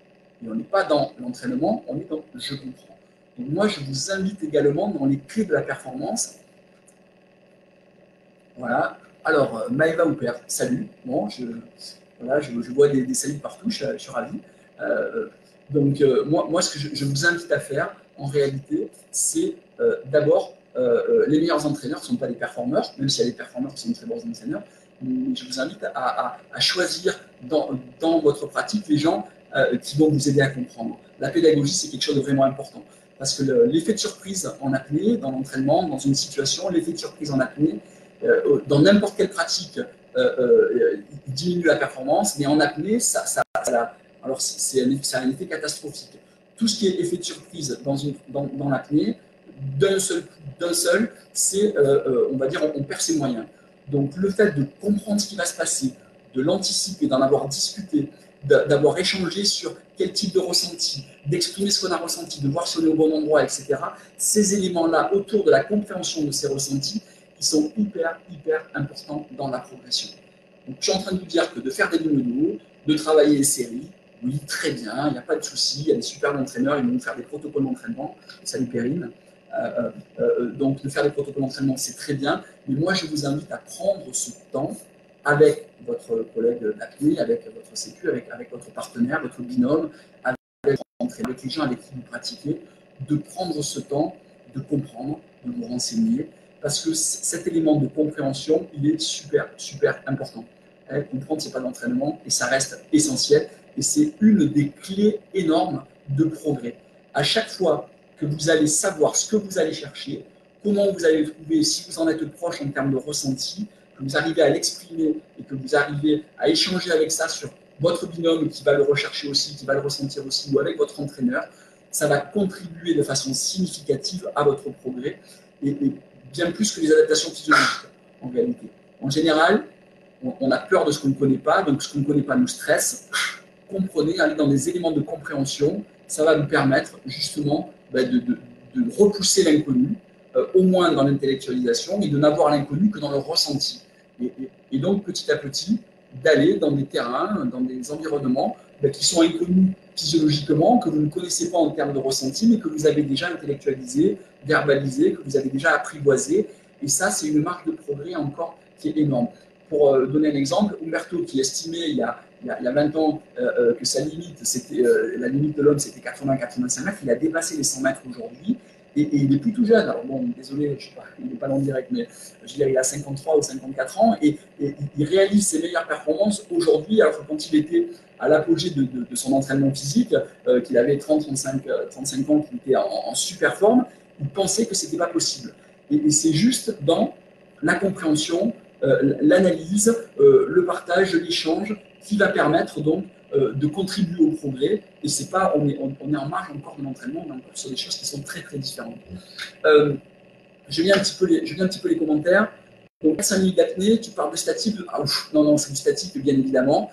Et on n'est pas dans l'entraînement, on est dans « je comprends ». Donc moi, je vous invite également dans les clés de la performance. Voilà. Alors, Maëva Hooper, salut. Bon, je vois des saluts partout, je suis ravi. Donc, moi, ce que je vous invite à faire, en réalité, c'est d'abord, les meilleurs entraîneurs ne sont pas des performeurs, même s'il y a des performeurs qui sont de très bons entraîneurs, mais je vous invite à choisir dans votre pratique les gens qui vont vous aider à comprendre. La pédagogie, c'est quelque chose de vraiment important. Parce que l'effet de surprise en apnée, dans l'entraînement, dans une situation, l'effet de surprise en apnée, dans n'importe quelle pratique, il diminue la performance, mais en apnée, alors c'est un effet catastrophique. Tout ce qui est effet de surprise dans l'apnée, d'un seul, c'est, on va dire, on perd ses moyens. Donc le fait de comprendre ce qui va se passer, de l'anticiper, d'en avoir discuté, d'avoir échangé sur quel type de ressenti, d'exprimer ce qu'on a ressenti, de voir si on est au bon endroit, etc. Ces éléments-là, autour de la compréhension de ces ressentis, ils sont hyper importants dans la progression. Donc, je suis en train de vous dire que de faire des lignes de haut, de travailler les séries, oui, très bien, il n'y a pas de souci, il y a des super entraîneurs, ils vont nous faire des protocoles d'entraînement. Salut Perrine. Donc, de faire des protocoles d'entraînement, c'est très bien, mais moi, je vous invite à prendre ce temps avec votre collègue d'apnée, avec votre sécu, avec votre partenaire, votre binôme, avec les gens avec qui vous pratiquez, de prendre ce temps, de comprendre, de vous renseigner, parce que cet élément de compréhension, il est super important. Comprendre, ce n'est pas l'entraînement, et ça reste essentiel, et c'est une des clés énormes de progrès. À chaque fois que vous allez savoir ce que vous allez chercher, comment vous allez le trouver, si vous en êtes proche en termes de ressenti, que vous arrivez à l'exprimer et que vous arrivez à échanger avec ça sur votre binôme qui va le rechercher aussi, qui va le ressentir aussi, ou avec votre entraîneur, ça va contribuer de façon significative à votre progrès et bien plus que les adaptations physiologiques en réalité. En général, on a peur de ce qu'on ne connaît pas, donc ce qu'on ne connaît pas nous stresse. Comprenez, aller dans des éléments de compréhension, ça va nous permettre justement de repousser l'inconnu, au moins dans l'intellectualisation, et de n'avoir l'inconnu que dans le ressenti. Et donc, petit à petit, d'aller dans des terrains, dans des environnements qui sont inconnus physiologiquement, que vous ne connaissez pas en termes de ressenti, mais que vous avez déjà intellectualisé, verbalisé, que vous avez déjà apprivoisé. Et ça, c'est une marque de progrès encore qui est énorme. Pour donner un exemple, Umberto, qui estimait il y a 20 ans que sa limite, la limite de l'homme, c'était 80-85 mètres, il a dépassé les 100 mètres aujourd'hui. Et il est plus tout jeune. Alors bon, désolé, je sais pas, il n'est pas en direct, mais je dirais il a 53 ou 54 ans et il réalise ses meilleures performances aujourd'hui, alors que quand il était à l'apogée de son entraînement physique, qu'il avait 30-35 ans, qu'il était en super forme, il pensait que ce n'était pas possible. Et c'est juste dans la compréhension, l'analyse, le partage, l'échange qui va permettre donc de contribuer au progrès, et c'est pas, on est en marge encore de l'entraînement, on est encore sur des choses qui sont très différentes. Je lis un petit peu les commentaires. Donc 5 minutes d'apnée, tu parles de statique, non, c'est du statique bien évidemment.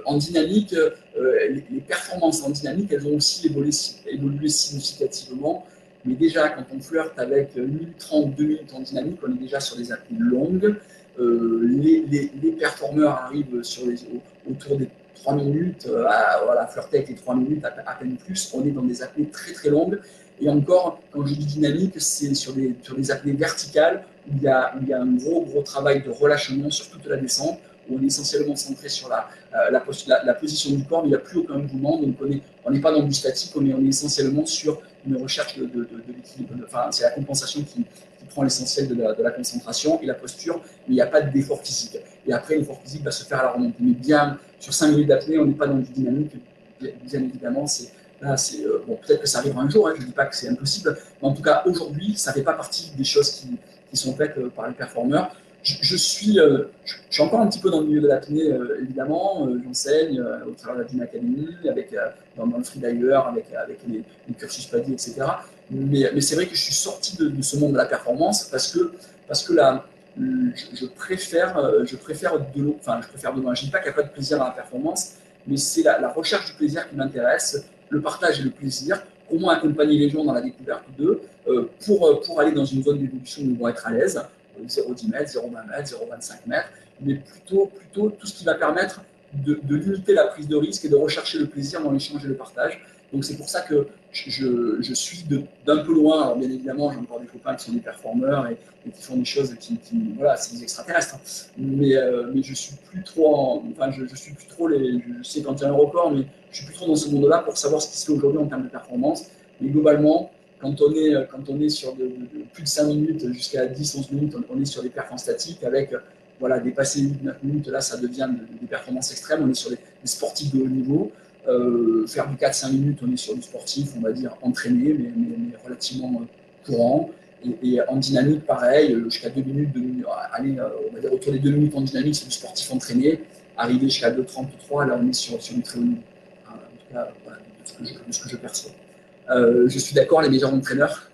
En dynamique, les performances en dynamique, elles ont aussi évolué significativement, mais déjà quand on flirte avec 1 minute 30, 2 minutes en dynamique, on est déjà sur des apnées longues. Les performeurs arrivent autour des 3 minutes, flirter avec les 3 minutes, à peine plus. On est dans des apnées très longues. Et encore, quand je dis dynamique, c'est sur des apnées verticales où il y a un gros travail de relâchement sur toute la descente, où on est essentiellement centré sur la position du corps, mais il n'y a plus aucun mouvement. Donc on n'est pas dans du statique, on est essentiellement sur une recherche de l'équilibre. Enfin, c'est la compensation qui prend l'essentiel de la concentration et la posture, mais il n'y a pas d'effort physique. Et après, l'effort physique va se faire à la remontée. Mais bien, sur 5 minutes d'apnée, on n'est pas dans du dynamique. Bien évidemment, bon, peut-être que ça arrivera un jour, hein, je ne dis pas que c'est impossible, mais en tout cas, aujourd'hui, ça ne fait pas partie des choses qui sont faites par les performeurs. Je suis encore un petit peu dans le milieu de l'apnée, évidemment. J'enseigne au travers de la Dream Academy, dans le freediver, avec les cursus PADI, etc. Mais c'est vrai que je suis sorti de ce monde de la performance parce que là, je préfère de l'eau. Enfin, je préfère de l'eau. Je ne dis pas qu'il n'y a pas de plaisir dans la performance, mais c'est la recherche du plaisir qui m'intéresse, le partage et le plaisir, comment accompagner les gens dans la découverte d'eux pour aller dans une zone d'évolution où ils vont être à l'aise. 0,10 mètres, 0,20 mètres, 0,25 mètres, mais plutôt tout ce qui va permettre de limiter la prise de risque et de rechercher le plaisir dans l'échange et le partage. Donc c'est pour ça que je suis d'un peu loin. Alors bien évidemment, j'ai encore des copains qui sont des performeurs et qui font des choses voilà, c'est des extraterrestres. Hein. Mais je suis plus trop, je suis plus trop je sais quand il y a un record, mais je suis plus trop dans ce monde-là pour savoir ce qui se fait aujourd'hui en termes de performance. Mais globalement, quand on est sur plus de 5 minutes jusqu'à 10-11 minutes, on est sur des performances statiques avec voilà, dépasser 8-9 minutes, là ça devient des performances extrêmes, on est sur des sportifs de haut niveau. Faire du 4-5 minutes, on est sur du sportif, on va dire entraîné, mais relativement courant. Et en dynamique, pareil, jusqu'à 2 minutes, allez, on va dire autour des 2 minutes en dynamique, c'est du sportif entraîné. Arrivé jusqu'à 2,33, là on est sur du très haut niveau. En tout cas, voilà, de ce que je perçois. Je suis d'accord, les meilleurs entraîneurs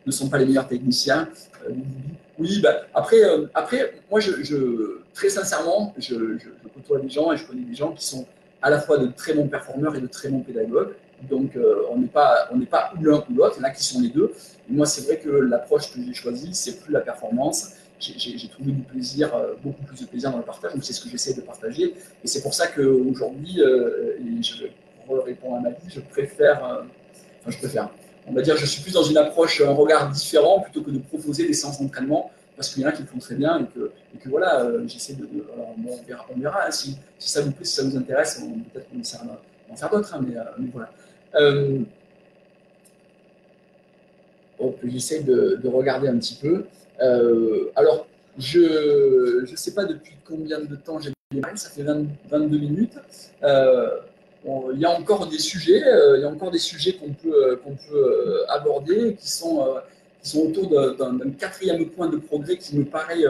ne sont pas les meilleurs techniciens. Oui, après, moi, très sincèrement, je côtoie des gens et je connais des gens qui sont à la fois de très bons performeurs et de très bons pédagogues. Donc, on n'est pas ou l'un ou l'autre, il y en a qui sont les deux. Et moi, c'est vrai que l'approche que j'ai choisie, c'est plus la performance. J'ai trouvé du plaisir, beaucoup plus de plaisir dans le partage, donc c'est ce que j'essaie de partager. Et c'est pour ça qu'aujourd'hui, pour répondre à ma vie, je préfère, on va dire, je suis plus dans une approche, un regard différent plutôt que de proposer des séances d'entraînement parce qu'il y en a qui le font très bien et que voilà, j'essaie alors, bon, on verra hein, si ça vous plaît, si ça vous intéresse, peut-être qu'on essaiera d'en faire d'autres, hein, mais voilà. J'essaie de regarder un petit peu. Alors, je ne sais pas depuis combien de temps j'ai démarré, ça fait 22 minutes. Il y a encore des sujets, qu'on peut aborder qui sont autour d'un quatrième point de progrès qui me paraît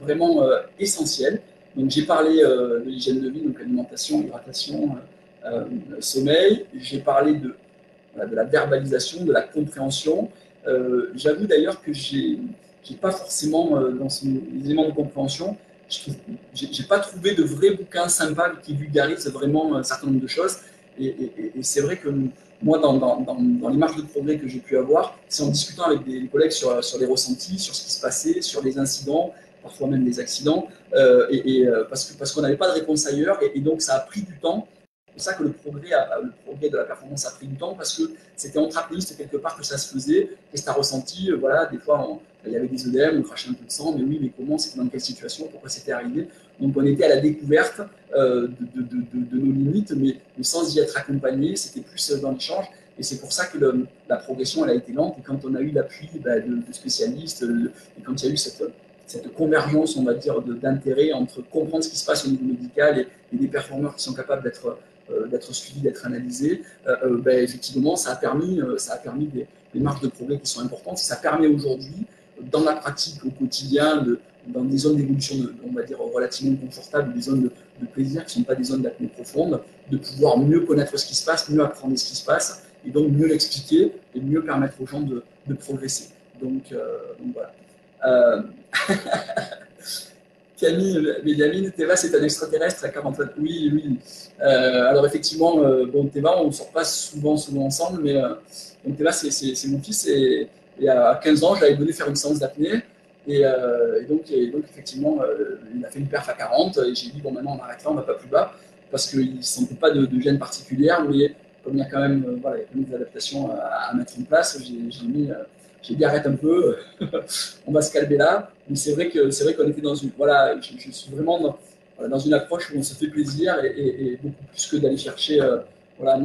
vraiment essentiel. Donc j'ai parlé de l'hygiène de vie, donc alimentation, hydratation, sommeil. J'ai parlé de la verbalisation, de la compréhension. J'avoue d'ailleurs que j'ai pas forcément dans les éléments de compréhension. J'ai pas trouvé de vrai bouquin sympa qui vulgarise vraiment un certain nombre de choses. Et c'est vrai que moi, dans les marges de progrès que j'ai pu avoir, c'est en discutant avec des collègues sur les ressentis, sur ce qui se passait, sur les incidents, parfois même des accidents, parce qu'on n'avait pas de réponse ailleurs. Et donc, ça a pris du temps. C'est pour ça que le progrès de la performance a pris du temps, parce que c'était entre apnéistes quelque part que ça se faisait. Qu'est-ce que tu as ressenti? Voilà, des fois, il y avait des œdèmes, on crachait un peu de sang, mais oui, mais comment, c'était dans quelle situation, pourquoi c'était arrivé? Donc on était à la découverte de nos limites, mais sans y être accompagné, c'était plus dans l'échange. Et c'est pour ça que la progression, elle a été lente. Et quand on a eu l'appui de spécialistes, et quand il y a eu cette convergence, on va dire, d'intérêt entre comprendre ce qui se passe au niveau médical et des performeurs qui sont capables d'être suivis, d'être analysés, effectivement, ça a permis des marges de progrès qui sont importantes. Ça permet aujourd'hui, dans la pratique au quotidien, dans des zones d'évolution, on va dire, relativement confortables, des zones de plaisir qui ne sont pas des zones d'apnée profonde, de pouvoir mieux connaître ce qui se passe, mieux apprendre ce qui se passe, et donc mieux l'expliquer et mieux permettre aux gens de progresser. Donc voilà. Camille Bédiamine, Théva, c'est un extraterrestre à 40 ans. Oui. Alors effectivement, Théva, on ne sort pas souvent ensemble, mais donc Théva, c'est mon fils, et à 15 ans, je l'avais donné faire une séance d'apnée. Et donc effectivement, il a fait une perf à 40, et j'ai dit, bon, maintenant on arrête là, on ne va pas plus bas, parce qu'il ne sentait pas de gêne particulière, mais comme il y a quand même des adaptations à mettre en place, j'ai dit arrête un peu, on va se calmer là. Mais c'est vrai qu'on était dans une, voilà, je suis vraiment dans une approche où on se fait plaisir et beaucoup plus que d'aller chercher, voilà.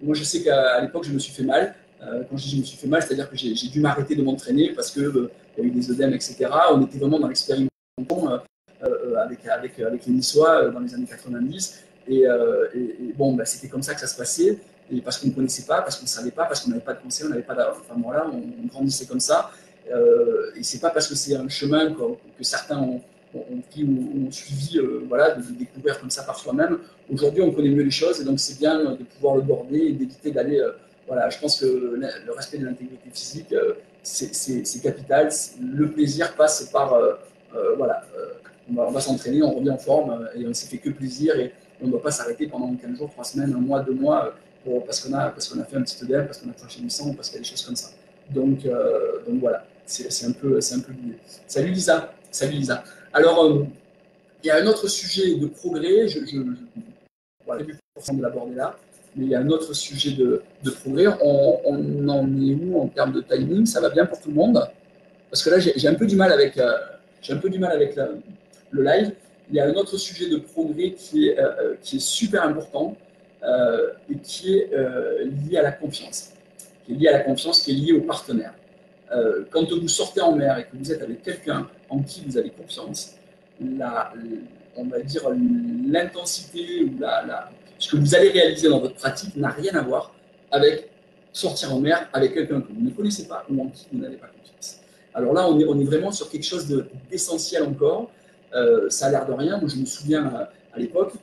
Moi, je sais qu'à l'époque, je me suis fait mal. Quand je dis je me suis fait mal, c'est-à-dire que j'ai dû m'arrêter de m'entraîner parce qu'il y a eu des œdèmes, etc. On était vraiment dans l'expérimentation avec les Niçois dans les années 90. Et bon, bah, c'était comme ça que ça se passait. Et parce qu'on ne connaissait pas, parce qu'on ne savait pas, parce qu'on n'avait pas de conseils, on n'avait pas enfin, voilà, on grandissait comme ça. Et c'est pas parce que c'est un chemin que certains ont pris ou ont suivi, voilà, de découvrir comme ça par soi-même. Aujourd'hui, on connaît mieux les choses, et donc c'est bien de pouvoir le border et d'éviter d'aller. Voilà, je pense que le respect de l'intégrité physique, c'est capital. Le plaisir passe par, voilà, on va s'entraîner, on revient en forme, et on ne s'est fait que plaisir, et on ne doit pas s'arrêter pendant 15 jours, 3 semaines, 1 mois, 2 mois, parce qu'on a fait un petit œdème, parce qu'on a craché du sang, parce qu'il y a des choses comme ça. Donc voilà, c'est un peu l'idée. Salut Lisa. Salut Lisa. Alors, il y a un autre sujet de progrès, voilà, j'ai de l'aborder là, mais il y a un autre sujet de progrès. On en est où en termes de timing? Ça va bien pour tout le monde? Parce que là, j'ai un peu du mal avec, le live. Il y a un autre sujet de progrès qui est super important et qui est lié à la confiance. Qui est lié à la confiance, qui est lié au partenaire. Quand vous sortez en mer et que vous êtes avec quelqu'un en qui vous avez confiance, on va dire l'intensité ou ce que vous allez réaliser dans votre pratique n'a rien à voir avec sortir en mer avec quelqu'un que vous ne connaissez pas ou en qui vous n'avez pas confiance. Alors là, on est vraiment sur quelque chose d'essentiel encore. Ça a l'air de rien. Moi, je me souviens à l'époque,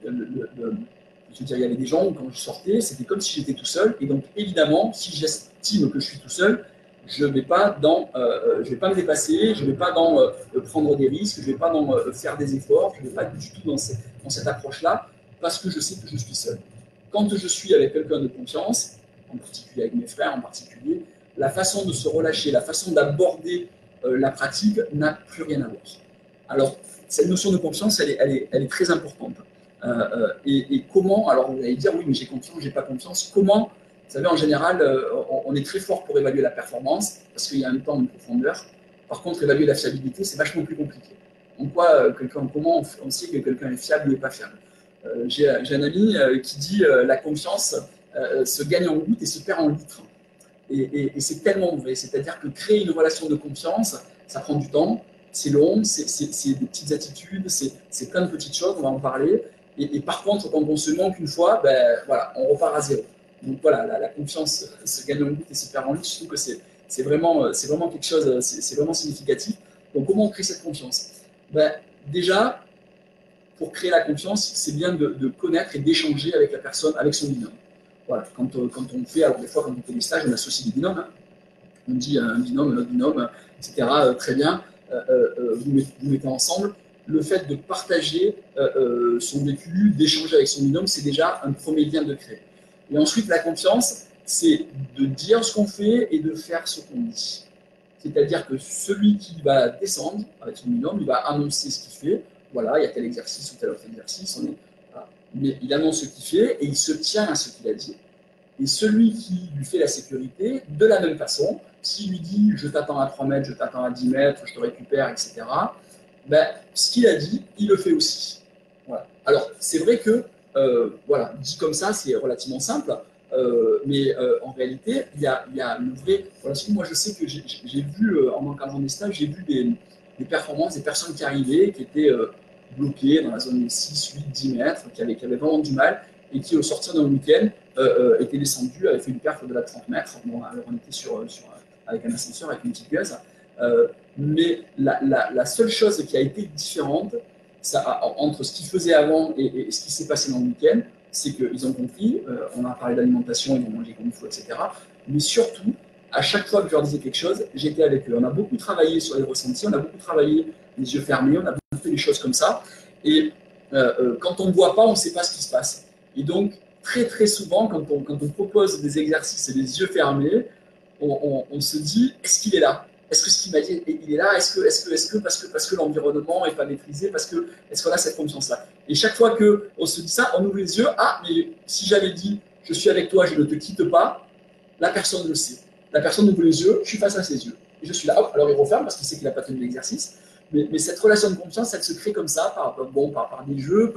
je veux dire, il y avait des gens où quand je sortais, c'était comme si j'étais tout seul. Et donc, évidemment, si j'estime que je suis tout seul, je ne vais pas me dépasser, je ne vais pas prendre des risques, je ne vais pas faire des efforts, je ne vais pas du tout dans cette approche-là, parce que je sais que je suis seul. Quand je suis avec quelqu'un de confiance, en particulier avec mes frères en particulier, la façon de se relâcher, la façon d'aborder la pratique n'a plus rien à voir. Alors, cette notion de confiance, elle est très importante. Et comment, alors vous allez dire, oui, mais j'ai confiance, j'ai pas confiance, comment? Vous savez, en général, on est très fort pour évaluer la performance, parce qu'il y a un temps, une profondeur. Par contre, évaluer la fiabilité, c'est vachement plus compliqué. Comment on sait que quelqu'un est fiable ou n'est pas fiable? J'ai un ami qui dit la confiance se gagne en gouttes et se perd en litres. Et c'est tellement vrai. C'est-à-dire que créer une relation de confiance, ça prend du temps, c'est long, c'est des petites attitudes, c'est plein de petites choses, on va en parler. Et par contre, quand on se manque une fois, ben, voilà, on repart à zéro. Donc voilà, la confiance se gagne en gouttes et se perd en litres. Je trouve que c'est vraiment quelque chose, c'est vraiment significatif. Donc comment on crée cette confiance? Ben, déjà, pour créer la confiance, c'est bien de connaître et d'échanger avec la personne, avec son binôme. Voilà, quand on fait, alors des fois, quand on fait des stages, on associe des binômes. Hein. On dit un binôme, un autre binôme, etc. Très bien, vous mettez ensemble. Le fait de partager son vécu, d'échanger avec son binôme, c'est déjà un premier lien de créer. Et ensuite, la confiance, c'est de dire ce qu'on fait et de faire ce qu'on dit. C'est-à-dire que celui qui va descendre avec son binôme, il va annoncer ce qu'il fait. Voilà, il y a tel exercice ou tel autre exercice. Voilà. Mais il annonce ce qu'il fait et il se tient à ce qu'il a dit. Et celui qui lui fait la sécurité, de la même façon, s'il lui dit « je t'attends à 3 mètres, je t'attends à 10 mètres, je te récupère, etc. », ben, ce qu'il a dit, il le fait aussi. Voilà. Alors, c'est vrai que, voilà, dit comme ça, c'est relativement simple, mais en réalité, il y a une vraie relation. Moi, je sais que j'ai vu, en encadrant des stages, j'ai vu des performances, des personnes qui arrivaient, qui étaient bloquées dans la zone de 6, 8, 10 mètres, qui avaient vraiment du mal, et qui, au sortir d'un week-end, étaient descendus, avaient fait une perf de 30 mètres. Bon, alors on était avec un ascenseur, avec une petite gueuse. Mais la seule chose qui a été différente entre ce qu'ils faisaient avant et ce qui s'est passé dans le week-end, c'est qu'ils ont compris, on a parlé d'alimentation, ils ont mangé comme il faut, etc. Mais surtout, à chaque fois que je leur disais quelque chose, j'étais avec eux. On a beaucoup travaillé sur les ressentis, on a beaucoup travaillé les yeux fermés, on a beaucoup fait des choses comme ça. Et quand on ne voit pas, on ne sait pas ce qui se passe. Et donc, très très souvent, quand on propose des exercices et les yeux fermés, on se dit, est-ce qu'il est là? Est-ce que ce qu'il m'a dit, il est là? Est-ce que parce que l'environnement n'est pas maîtrisé? Est-ce qu'on a cette confiance-là? Et chaque fois qu'on se dit ça, on ouvre les yeux. Ah, mais si j'avais dit, je suis avec toi, je ne te quitte pas, la personne le sait. La personne ouvre les yeux, je suis face à ses yeux. Et je suis là, hop, alors il referme parce qu'il sait qu'il n'a pas tenu l'exercice. Mais cette relation de confiance, elle se crée comme ça, par des jeux,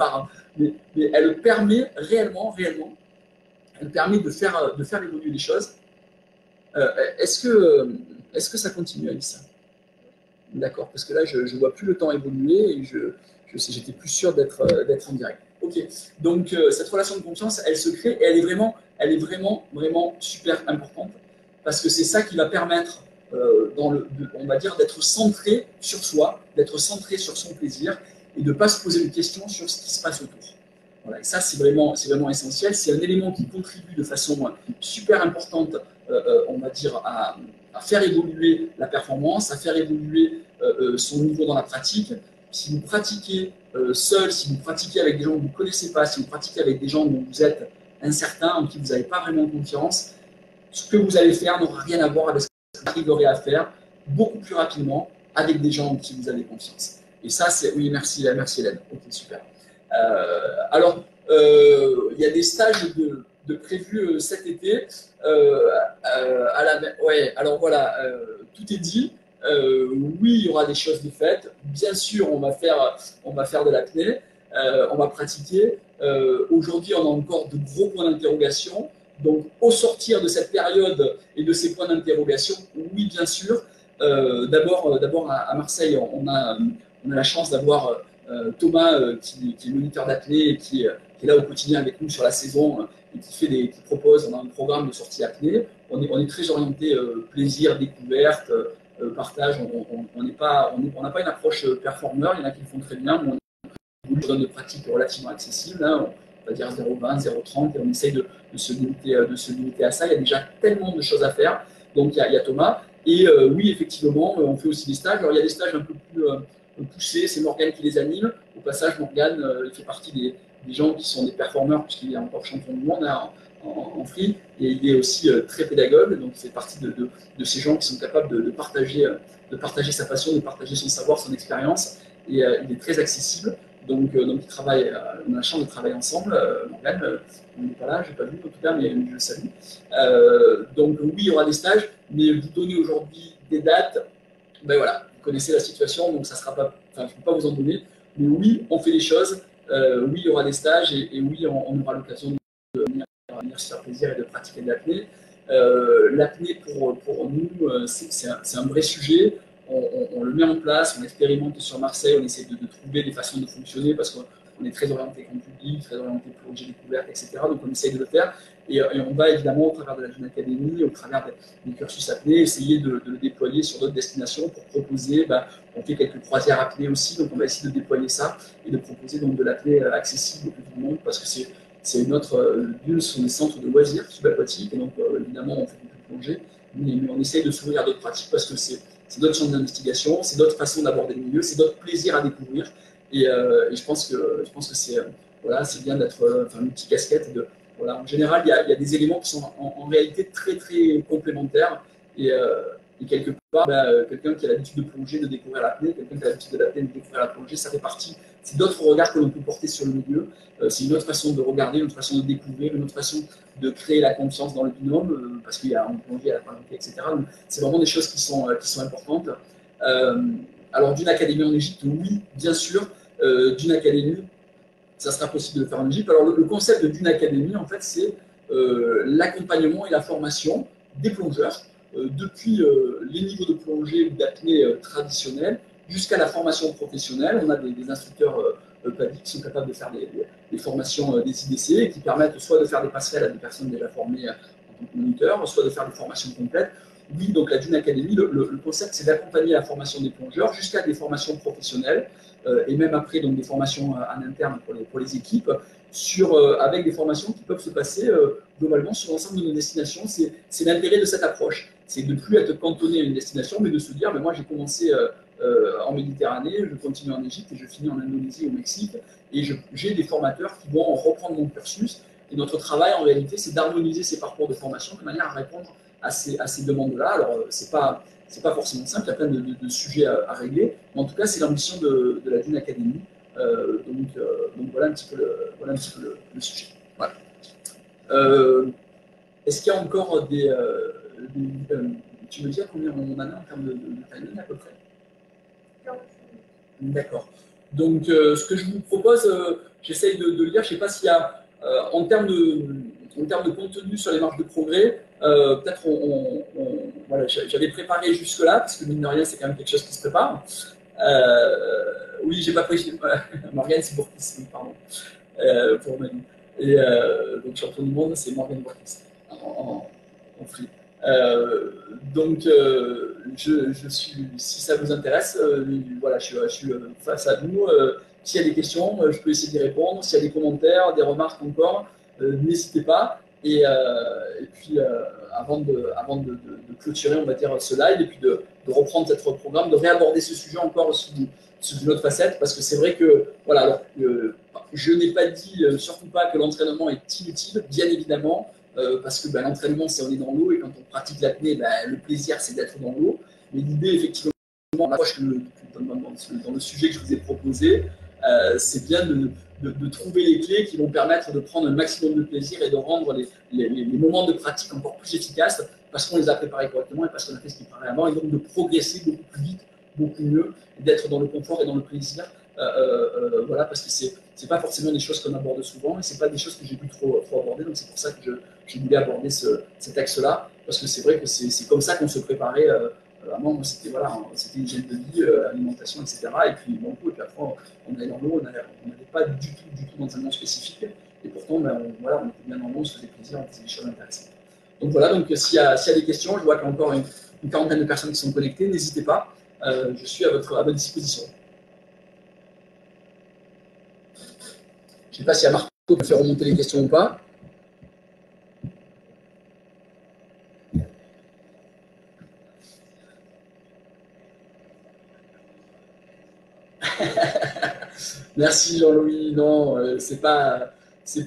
mais elle permet réellement, elle permet de faire évoluer les choses Est-ce que ça continue, Alice? D'accord, parce que là, je ne vois plus le temps évoluer et j'étais plus sûr d'être en direct. Ok, donc cette relation de confiance, elle se crée et elle est vraiment super importante parce que c'est ça qui va permettre, on va dire, d'être centré sur soi, d'être centré sur son plaisir et de ne pas se poser de questions sur ce qui se passe autour. Voilà, et ça, c'est vraiment essentiel. C'est un élément qui contribue de façon super importante, on va dire, à faire évoluer la performance, à faire évoluer son niveau dans la pratique. Si vous pratiquez seul, si vous pratiquez avec des gens que vous ne connaissez pas, si vous pratiquez avec des gens dont vous êtes incertain, en qui vous n'avez pas vraiment confiance, ce que vous allez faire n'aura rien à voir avec ce que vous arriverez à faire beaucoup plus rapidement avec des gens en qui vous avez confiance. Et ça, c'est... Oui, merci Hélène. Ok, super. Alors, il y a des stages de prévus cet été. Ouais, alors voilà, tout est dit. Oui, il y aura des choses de faites. Bien sûr, on va faire de l'apnée. On va pratiquer. Aujourd'hui, on a encore de gros points d'interrogation. Donc, au sortir de cette période et de ces points d'interrogation, oui, bien sûr. D'abord à Marseille, on a la chance d'avoir Thomas, qui est moniteur d'apnée et qui est là au quotidien avec nous sur la saison et qui propose un programme de sortie apnée. On est très orienté plaisir, découverte, partage. On n'a pas une approche performeur. Il y en a qui le font très bien, mais on a une zone de pratique relativement accessible. Hein, on va dire 0,20, 0,30 et on essaye de se limiter à ça. Il y a déjà tellement de choses à faire. Donc il y a Thomas. Et oui, effectivement, on fait aussi des stages. Alors il y a des stages un peu plus poussés, c'est Morgane qui les anime. Au passage, Morgane, il fait partie des gens qui sont des performeurs, puisqu'il est encore champion du monde hein, en free. Et il est aussi très pédagogue, donc il fait partie de ces gens qui sont capables de partager sa passion, de partager son savoir, son expérience. Et il est très accessible. Donc il travaille, on a la chance de travailler ensemble. Morgane, on n'est pas là, je n'ai pas vu en tout cas, mais je le salue. Donc oui, il y aura des stages, mais vous donner aujourd'hui des dates, ben voilà, vous connaissez la situation, donc ça sera pas, enfin, je ne peux pas vous en donner. Mais oui, on fait les choses. Oui, il y aura des stages et oui, on aura l'occasion de venir se faire plaisir et de pratiquer de l'apnée. L'apnée pour nous, c'est un vrai sujet. On le met en place, on expérimente sur Marseille, on essaie de trouver des façons de fonctionner parce qu'on est très orienté grand public, très orienté plongée découverte, etc. Donc on essaye de le faire et on va évidemment au travers de la Dune Academy, au travers des cursus apnée, essayer de le déployer sur d'autres destinations pour proposer. On fait quelques croisières apnée aussi, donc on va essayer de déployer ça et de proposer donc de l'apnée accessible au plus grand nombre parce que c'est une autre Dune, ce sont des centres de loisirs subaquatiques et donc évidemment on fait beaucoup de plongée, mais on essaye de s'ouvrir à d'autres pratiques parce que c'est d'autres champs d'investigation, c'est d'autres façons d'aborder le milieu, c'est d'autres plaisirs à découvrir. Et je pense que c'est voilà, bien d'être multicasquette. Voilà. En général, il y a des éléments qui sont en réalité très complémentaires. Et quelque part, quelqu'un qui a l'habitude de plonger, de découvrir l'apnée, quelqu'un qui a l'habitude de l'apnée, de découvrir la plongée, ça fait partie. C'est d'autres regards que l'on peut porter sur le milieu. C'est une autre façon de regarder, une autre façon de découvrir, une autre façon de créer la confiance dans le binôme, parce qu'il y a un plongée à la parité, etc. Donc, c'est vraiment des choses qui sont importantes. Alors, d'une académie en Égypte, oui, bien sûr. D'une académie, ça sera possible de le faire en Égypte. Alors, le concept de Dune Academy, en fait, c'est l'accompagnement et la formation des plongeurs depuis les niveaux de plongée ou d'apnée traditionnels jusqu'à la formation professionnelle. On a des instructeurs PADI qui sont capables de faire des formations des IDC et qui permettent soit de faire des passerelles à des personnes déjà formées en tant que moniteurs, soit de faire des formations complètes. Oui, donc la Dune Academy, le concept, c'est d'accompagner la formation des plongeurs jusqu'à des formations professionnelles et même après donc des formations en interne pour les équipes, avec des formations qui peuvent se passer globalement sur l'ensemble de nos destinations. C'est l'intérêt de cette approche, c'est de ne plus être cantonné à une destination, mais de se dire, moi j'ai commencé en Méditerranée, je continue en Égypte et je finis en Indonésie, au Mexique, et j'ai des formateurs qui vont reprendre mon cursus. Et notre travail, en réalité, c'est d'harmoniser ces parcours de formation de manière à répondre à ces demandes-là. Alors, c'est pas forcément simple, il y a plein de sujets à régler, mais en tout cas, c'est l'ambition de la Dune Academy. Donc voilà un petit peu le sujet. Voilà. Est-ce qu'il y a encore tu veux dire combien on en a en termes de timing à peu près? D'accord. Donc, ce que je vous propose, j'essaye de lire, je ne sais pas s'il y a, en termes en termes de contenu sur les marges de progrès, peut-être voilà, j'avais préparé jusque-là, parce que mine de rien, c'est quand même quelque chose qui se prépare. Oui, j'ai pas pris. Morgane, c'est pour qui, pardon. Pour Manu. Et donc, champion du monde, c'est Morgane Bourkis en free. Donc, je suis, si ça vous intéresse, voilà, je suis face à vous. S'il y a des questions, je peux essayer d'y répondre. S'il y a des commentaires, des remarques encore, n'hésitez pas. Et puis, avant de clôturer, on va dire, ce live, et puis de reprendre cette programme, de réaborder ce sujet encore sous une autre facette, parce que c'est vrai que, voilà, alors, je n'ai pas dit, surtout pas que l'entraînement est inutile, bien évidemment, parce que l'entraînement, c'est on est dans l'eau, et quand on pratique l'apnée, le plaisir, c'est d'être dans l'eau. Mais l'idée, effectivement, l'approche dans le sujet que je vous ai proposé, c'est bien de trouver les clés qui vont permettre de prendre un maximum de plaisir et de rendre les moments de pratique encore plus efficaces, parce qu'on les a préparés correctement et parce qu'on a fait ce qu'il fallait avant, et donc de progresser beaucoup plus vite, beaucoup mieux, d'être dans le confort et dans le plaisir. Voilà, parce que c'est pas forcément des choses qu'on aborde souvent, et c'est pas des choses que j'ai pu trop aborder, donc c'est pour ça que je voulais aborder cet axe-là, parce que c'est vrai que c'est comme ça qu'on se préparait. Avant, c'était voilà, hygiène de vie, alimentation, etc. Et puis, bon, et puis après, on allait dans l'eau, on n'avait pas du tout d'entraînement spécifique, et pourtant, voilà, on était bien dans l'eau, on se faisait plaisir, on faisait des choses intéressantes. Donc voilà, donc s'il y a des questions, je vois qu'il y a encore une quarantaine de personnes qui sont connectées, n'hésitez pas, je suis à votre disposition. Je ne sais pas si Marco peut faire remonter les questions ou pas. Merci Jean-Louis. Non, c'est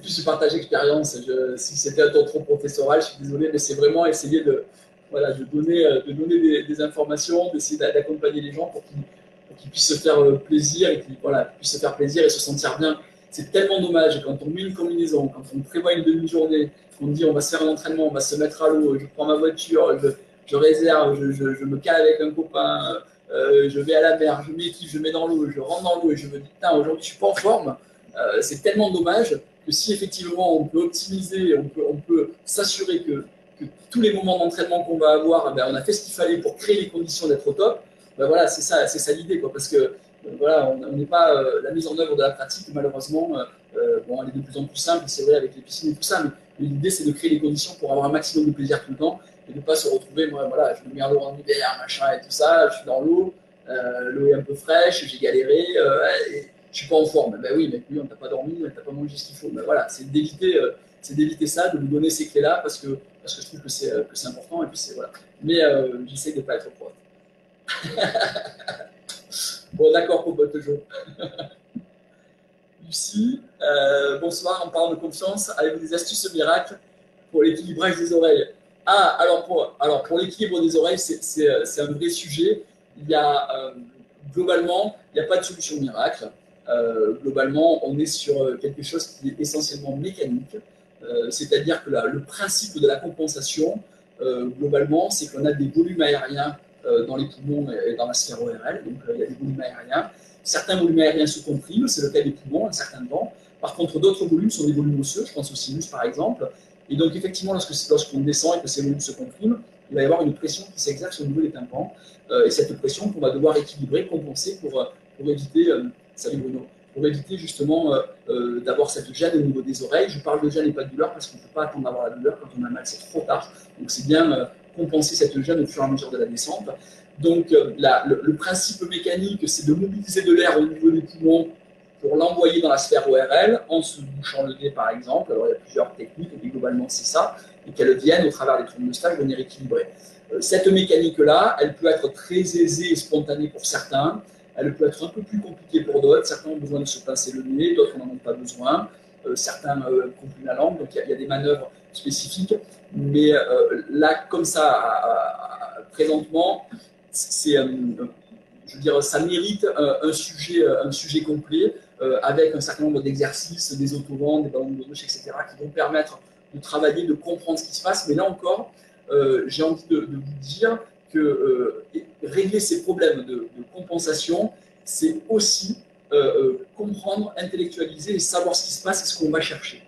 plus du partage d'expérience. Si c'était un temps trop professoral, je suis désolé, mais c'est vraiment essayer de donner des informations, d'essayer d'accompagner les gens pour qu'ils puissent se faire plaisir et qu'ils puissent se faire plaisir et se sentir bien. C'est tellement dommage quand on met une combinaison, quand on prévoit une demi-journée, on dit on va se faire un entraînement, on va se mettre à l'eau, je prends ma voiture, je réserve, je me cale avec un copain, je vais à la mer, je m'équipe, je mets dans l'eau, je rentre dans l'eau et je me dis putain, aujourd'hui je suis pas en forme. C'est tellement dommage que si effectivement on peut optimiser, on peut s'assurer que tous les moments d'entraînement qu'on va avoir, on a fait ce qu'il fallait pour créer les conditions d'être au top. Voilà, c'est ça l'idée, quoi, parce que voilà, on n'est pas la mise en œuvre de la pratique, malheureusement, bon, elle est de plus en plus simple, c'est vrai, avec les piscines et tout ça, mais l'idée c'est de créer les conditions pour avoir un maximum de plaisir tout le temps et de ne pas se retrouver, moi, voilà, je me mets à l'eau en hiver, machin et tout ça, je suis dans l'eau, l'eau est un peu fraîche, j'ai galéré, et je suis pas en forme. Ben oui, mais on t'a pas dormi, t'as pas mangé ce qu'il faut. Ben voilà, c'est d'éviter ça, de nous donner ces clés-là, parce que je trouve que c'est important, et puis c'est voilà. Mais j'essaie de pas être prof. Bon, d'accord, Popote Jo. Lucie, bonsoir, on parle de confiance. Avez-vous des astuces miracles pour l'équilibrage des oreilles? Ah, alors pour l'équilibre des oreilles, c'est un vrai sujet. Il y a, globalement, il n'y a pas de solution miracle. Globalement, on est sur quelque chose qui est essentiellement mécanique. C'est-à-dire que le principe de la compensation, globalement, c'est qu'on a des volumes aériens dans les poumons et dans la sphère ORL. Donc, il y a des volumes aériens. Certains volumes aériens se compriment, c'est le cas des poumons un certain temps. Par contre, d'autres volumes sont des volumes osseux, je pense au sinus par exemple. Et donc, effectivement, lorsqu'on descend et que ces volumes se compriment, il va y avoir une pression qui s'exerce au niveau des tympans. Et cette pression qu'on va devoir équilibrer, compenser pour éviter, salut Bruno, pour éviter justement d'avoir cette gêne au niveau des oreilles. Je parle de gêne et pas de douleur parce qu'on ne peut pas attendre d'avoir la douleur. Quand on a mal, c'est trop tard. Donc, c'est bien compenser cette gêne au fur et à mesure de la descente. Donc, le principe mécanique, c'est de mobiliser de l'air au niveau des poumons pour l'envoyer dans la sphère ORL, en se bouchant le nez par exemple. Alors, il y a plusieurs techniques, mais globalement, c'est ça. Et qu'elles viennent, au travers des trompes de stage, venir équilibrer. Cette mécanique-là, elle peut être très aisée et spontanée pour certains. Elle peut être un peu plus compliquée pour d'autres. Certains ont besoin de se pincer le nez, d'autres n'en ont pas besoin. Certains compriment la langue. Donc, il y a des manœuvres spécifiques. Mais là, comme ça, présentement, je veux dire, ça mérite un sujet complet avec un certain nombre d'exercices, des autovents, des ballons de gauche, etc., qui vont permettre de travailler, de comprendre ce qui se passe. Mais là encore, j'ai envie de vous dire que régler ces problèmes de compensation, c'est aussi comprendre, intellectualiser et savoir ce qui se passe et ce qu'on va chercher.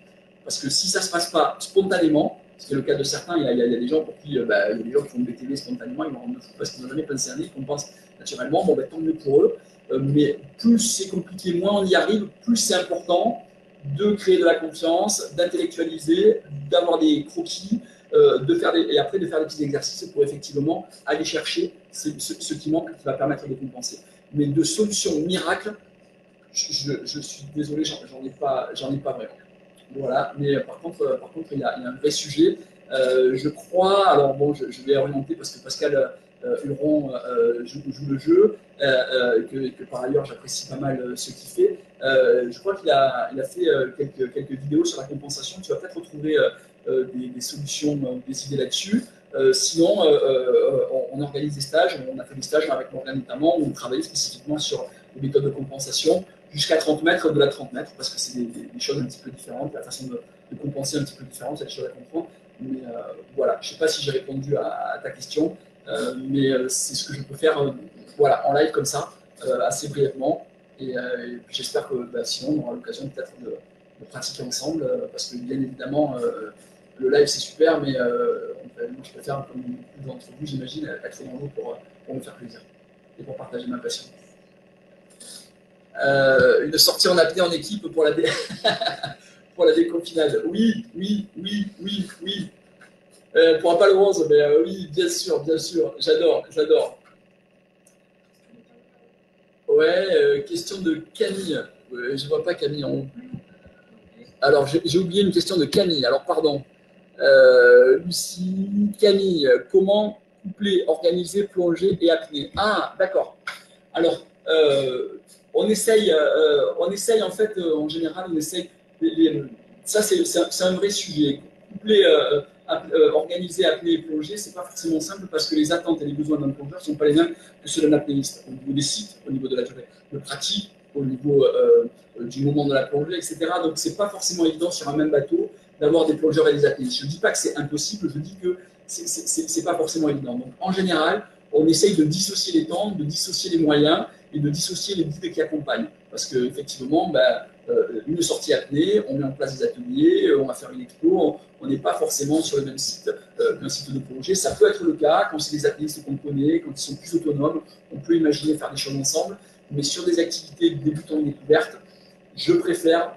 Parce que si ça ne se passe pas spontanément, ce qui est le cas de certains, il y a des gens pour qui, il y a des gens qui font le BTV spontanément, ils vont rendre fou parce qu'ils n'ont jamais pensé à ils compensent naturellement, bon, tant mieux pour eux. Mais plus c'est compliqué, moins on y arrive, plus c'est important de créer de la confiance, d'intellectualiser, d'avoir des croquis, et après de faire des petits exercices pour effectivement aller chercher ce qui manque, qui va permettre de compenser. Mais de solutions miracles, je suis désolé, j'en ai pas vraiment. Voilà, mais par contre, il y a un vrai sujet. Je crois, alors bon, je vais orienter parce que Pascal Huron joue le jeu, que par ailleurs j'apprécie pas mal ce qu'il fait. Je crois qu'il a fait quelques vidéos sur la compensation. Tu vas peut-être retrouver des solutions, des idées là-dessus. Sinon, on organise des stages. On a fait des stages avec Morgan notamment où on travaillait spécifiquement sur les méthodes de compensation jusqu'à 30 mètres, de la 30 mètres, parce que c'est des choses un petit peu différentes, la façon de compenser un petit peu différente, c'est des choses à comprendre. Mais voilà, je ne sais pas si j'ai répondu à ta question, mais c'est ce que je peux faire voilà, en live comme ça, assez brièvement. Et puis j'espère que sinon, on aura l'occasion peut-être de pratiquer ensemble, parce que bien évidemment, le live c'est super, mais moi je préfère, comme beaucoup d'entre vous, j'imagine, être dans l'eau pour me faire plaisir et pour partager ma passion. Une sortie en apnée en équipe pour la pour la déco finale. Oui. Pour un pas le 11, mais oui, bien sûr. J'adore. Ouais, question de Camille. Je vois pas Camille en haut. Alors, j'ai oublié une question de Camille. Alors, pardon. Lucie, Camille, comment coupler, organiser, plonger et apnée? Ah, d'accord. Alors, on essaye en fait, en général, on essaye. Ça, c'est un vrai sujet. Coupler, organiser, apnée et plonger, c'est pas forcément simple parce que les attentes et les besoins d'un plongeur ne sont pas les mêmes que ceux d'un apnéiste. Au niveau des sites, au niveau de la durée de pratique, au niveau du moment de la plongée, etc. Donc, c'est pas forcément évident sur un même bateau d'avoir des plongeurs et des apnéistes. Je ne dis pas que c'est impossible, je dis que c'est pas forcément évident. Donc, en général, on essaye de dissocier les temps, de dissocier les moyens et de dissocier les guides qui accompagnent. Parce qu'effectivement, une sortie apnée, on met en place des ateliers, on va faire une expo, on n'est pas forcément sur le même site qu'un site de plongée. Ça peut être le cas quand c'est des athéistes qu'on connaît, quand ils sont plus autonomes, on peut imaginer faire des choses ensemble. Mais sur des activités débutantes et découvertes, je préfère,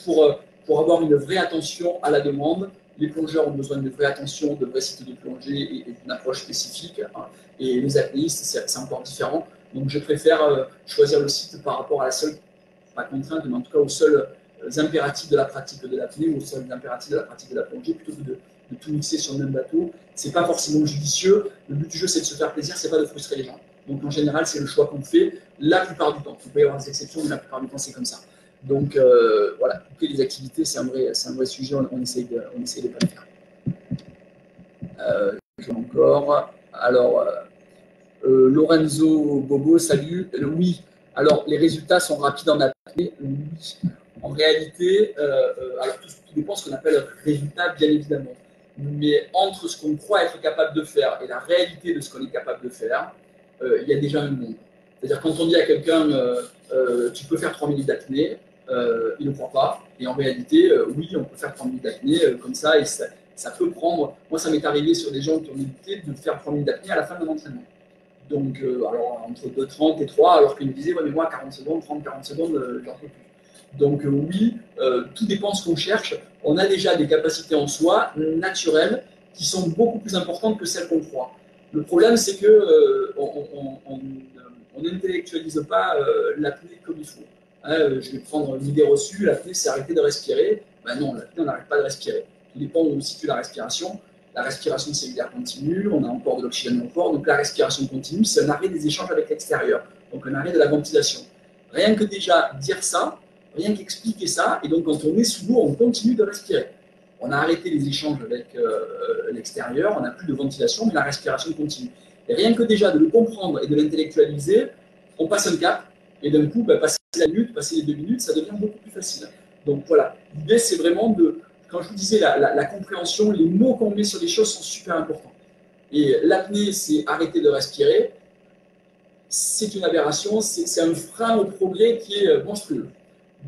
pour avoir une vraie attention à la demande, les plongeurs ont besoin de vraie attention, de vrais sites de plongée et d'une approche spécifique. Hein. Et les apnéistes, c'est encore différent. Donc je préfère choisir le site par rapport à la seule, pas contrainte, mais en tout cas aux seuls impératifs de la pratique de l'apnée ou aux seuls impératifs de la pratique de la plongée, plutôt que de tout mixer sur le même bateau. C'est pas forcément judicieux. Le but du jeu, c'est de se faire plaisir, c'est pas de frustrer les gens. Donc en général, c'est le choix qu'on fait la plupart du temps. Il peut y avoir des exceptions, mais la plupart du temps, c'est comme ça. Donc voilà, couper les activités, c'est un vrai sujet, on essaye de pas le faire. Encore. Alors, Lorenzo Bobo, salut. Oui, alors les résultats sont rapides en apnée. Oui. En réalité, alors tout dépend de ce qu'on appelle résultat, bien évidemment. Mais entre ce qu'on croit être capable de faire et la réalité de ce qu'on est capable de faire, il y a déjà un monde. C'est-à-dire quand on dit à quelqu'un tu peux faire 3 minutes d'apnée, il ne croit pas. Et en réalité, oui, on peut faire 3 minutes d'apnée comme ça, et ça peut prendre. Moi, ça m'est arrivé sur des gens qui ont débuté de faire 3 minutes d'apnée à la fin d'un entraînement. Donc, alors entre 2,30 et 3, alors qu'ils me disaient, ouais, mais moi, 40 secondes, 30-40 secondes, j'en peux plus. Donc, oui, tout dépend de ce qu'on cherche. On a déjà des capacités en soi naturelles qui sont beaucoup plus importantes que celles qu'on croit. Le problème, c'est que on n'intellectualise pas l'apnée comme il faut. Je vais prendre l'idée reçue, l'apnée, c'est arrêter de respirer. Ben non, l'apnée, on n'arrête pas de respirer. Tout dépend où on situe la respiration. La respiration cellulaire continue, on a encore de l'oxygène dans le corps, donc la respiration continue, c'est un arrêt des échanges avec l'extérieur, donc un arrêt de la ventilation. Rien que déjà dire ça, rien qu'expliquer ça, et donc quand on est sous l'eau, on continue de respirer. On a arrêté les échanges avec l'extérieur, on n'a plus de ventilation, mais la respiration continue. Et rien que déjà de le comprendre et de l'intellectualiser, on passe un cap, et d'un coup, passer la minute, passer les 2 minutes, ça devient beaucoup plus facile. Donc voilà, l'idée c'est vraiment de... Quand je vous disais, la compréhension, les mots qu'on met sur les choses sont super importants. Et l'apnée, c'est arrêter de respirer. C'est une aberration, c'est un frein au progrès qui est monstrueux.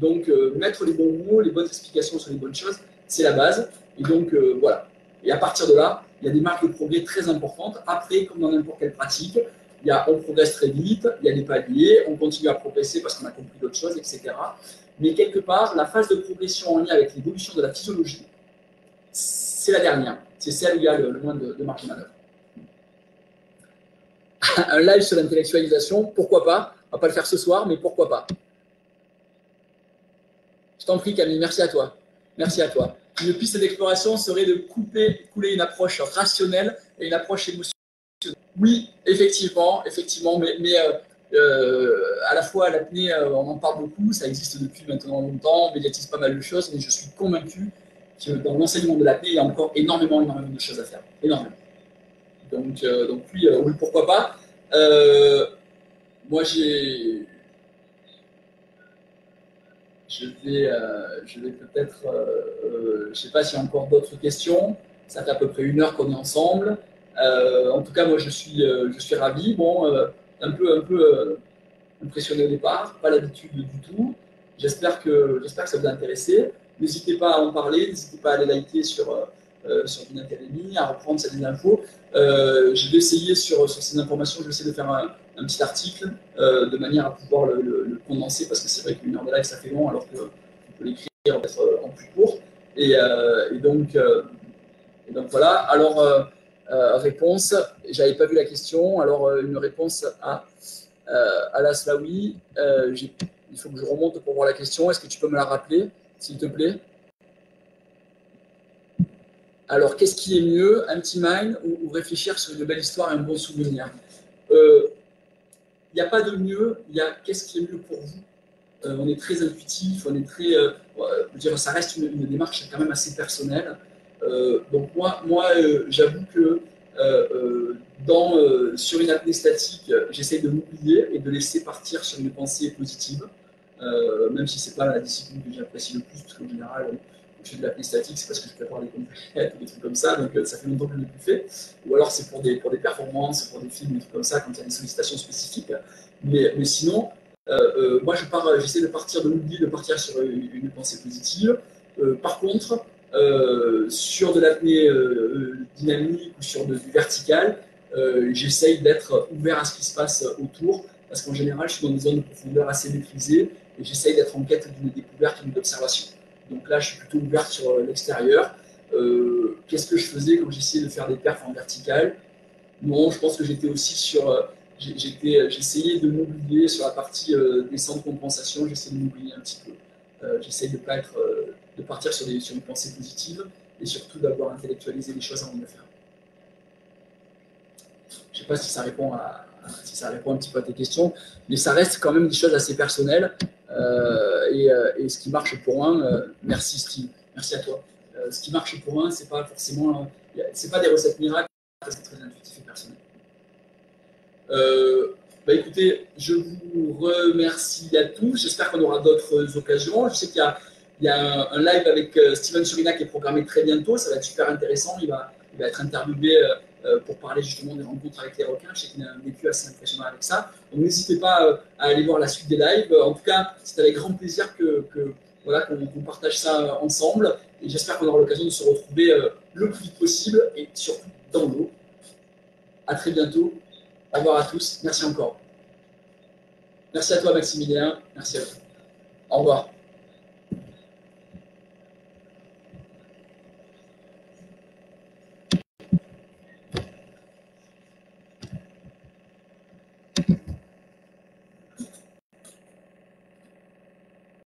Donc, mettre les bons mots, les bonnes explications sur les bonnes choses, c'est la base. Et donc, voilà. Et à partir de là, il y a des marques de progrès très importantes. Après, comme dans n'importe quelle pratique, on progresse très vite, il y a des paliers, on continue à progresser parce qu'on a compris d'autres choses, etc. Mais quelque part, la phase de progression en lien avec l'évolution de la physiologie, c'est la dernière. C'est celle où il y a le moins de marge de manœuvre. Un live sur l'intellectualisation, pourquoi pas? On va pas le faire ce soir, mais pourquoi pas? Je t'en prie, Camille, merci à toi. Merci à toi. Une piste d'exploration serait de couler une approche rationnelle et une approche émotionnelle. Oui, effectivement, mais à la fois l'apnée, on en parle beaucoup, ça existe depuis maintenant longtemps, on médiatise pas mal de choses, mais je suis convaincu que dans l'enseignement de l'apnée, il y a encore énormément de choses à faire. Énormément. Donc oui, pourquoi pas. Moi, je vais peut-être, je ne sais pas s'il y a encore d'autres questions. Ça fait à peu près 1 heure qu'on est ensemble. En tout cas, moi, je suis ravi. Bon, un peu impressionné au départ, pas l'habitude du tout. J'espère que ça vous a intéressé. N'hésitez pas à en parler, n'hésitez pas à aller liker sur Bin Academy, à reprendre ces infos. Je vais essayer sur ces informations, je vais essayer de faire un petit article de manière à pouvoir le condenser, parce que c'est vrai qu'1 heure de live, ça fait long, alors qu'on peut l'écrire peut-être en plus court. Et donc voilà. Alors, réponse, j'avais pas vu la question. Alors, une réponse à Alaslaoui. Il faut que je remonte pour voir la question. Est-ce que tu peux me la rappeler, s'il te plaît? Alors, qu'est-ce qui est mieux, un petit mind ou réfléchir sur une belle histoire et un bon souvenir? Il n'y a pas de mieux, il y a qu'est-ce qui est mieux pour vous. On est très intuitif, on est très. Je veux dire, ça reste une démarche quand même assez personnelle. Donc, moi j'avoue que sur une apnée statique, j'essaie de m'oublier et de laisser partir sur une pensée positive, même si ce n'est pas la discipline que j'apprécie le plus, parce qu'en général, quand je fais de l'apnée statique, c'est parce que je prépare des compétitions ou des trucs comme ça, donc ça fait longtemps que je ne l'ai plus fait. Ou alors c'est pour des performances, pour des films, des trucs comme ça, quand il y a des sollicitations spécifiques. Mais sinon, moi j'essaie de partir de l'oubli, de partir sur une pensée positive. Par contre, sur de l'apnée dynamique ou sur du vertical, j'essaye d'être ouvert à ce qui se passe autour, parce qu'en général, je suis dans des zones de profondeur assez maîtrisées et j'essaye d'être en quête d'une découverte, d'une observation. Donc là, je suis plutôt ouvert sur l'extérieur. Qu'est-ce que je faisais quand j'essayais de faire des perfs en vertical? Non, je pense que j'étais aussi sur. J'essayais de m'oublier sur la partie descente compensation, j'essayais de m'oublier un petit peu. J'essaye de partir sur une pensée positive et surtout d'avoir intellectualisé les choses avant de le faire. Je ne sais pas si ça répond un petit peu à tes questions, mais ça reste quand même des choses assez personnelles. Et ce qui marche pour un, merci Steve, merci à toi. Ce qui marche pour un, c'est pas forcément, c'est pas des recettes miracles, c'est très intuitif et personnel. Écoutez, je vous remercie à tous. J'espère qu'on aura d'autres occasions. Je sais qu'il y a un live avec Steven Surina qui est programmé très bientôt. Ça va être super intéressant. Il va être interviewé pour parler justement des rencontres avec les requins. Je sais qu'il a un vécu assez impressionnant avec ça. Donc n'hésitez pas à aller voir la suite des lives. En tout cas, c'est avec grand plaisir qu'on partage ça ensemble. Et j'espère qu'on aura l'occasion de se retrouver le plus vite possible et surtout dans l'eau. À très bientôt. Au revoir à tous. Merci encore. Merci à toi, Maximilien. Merci à vous. Au revoir.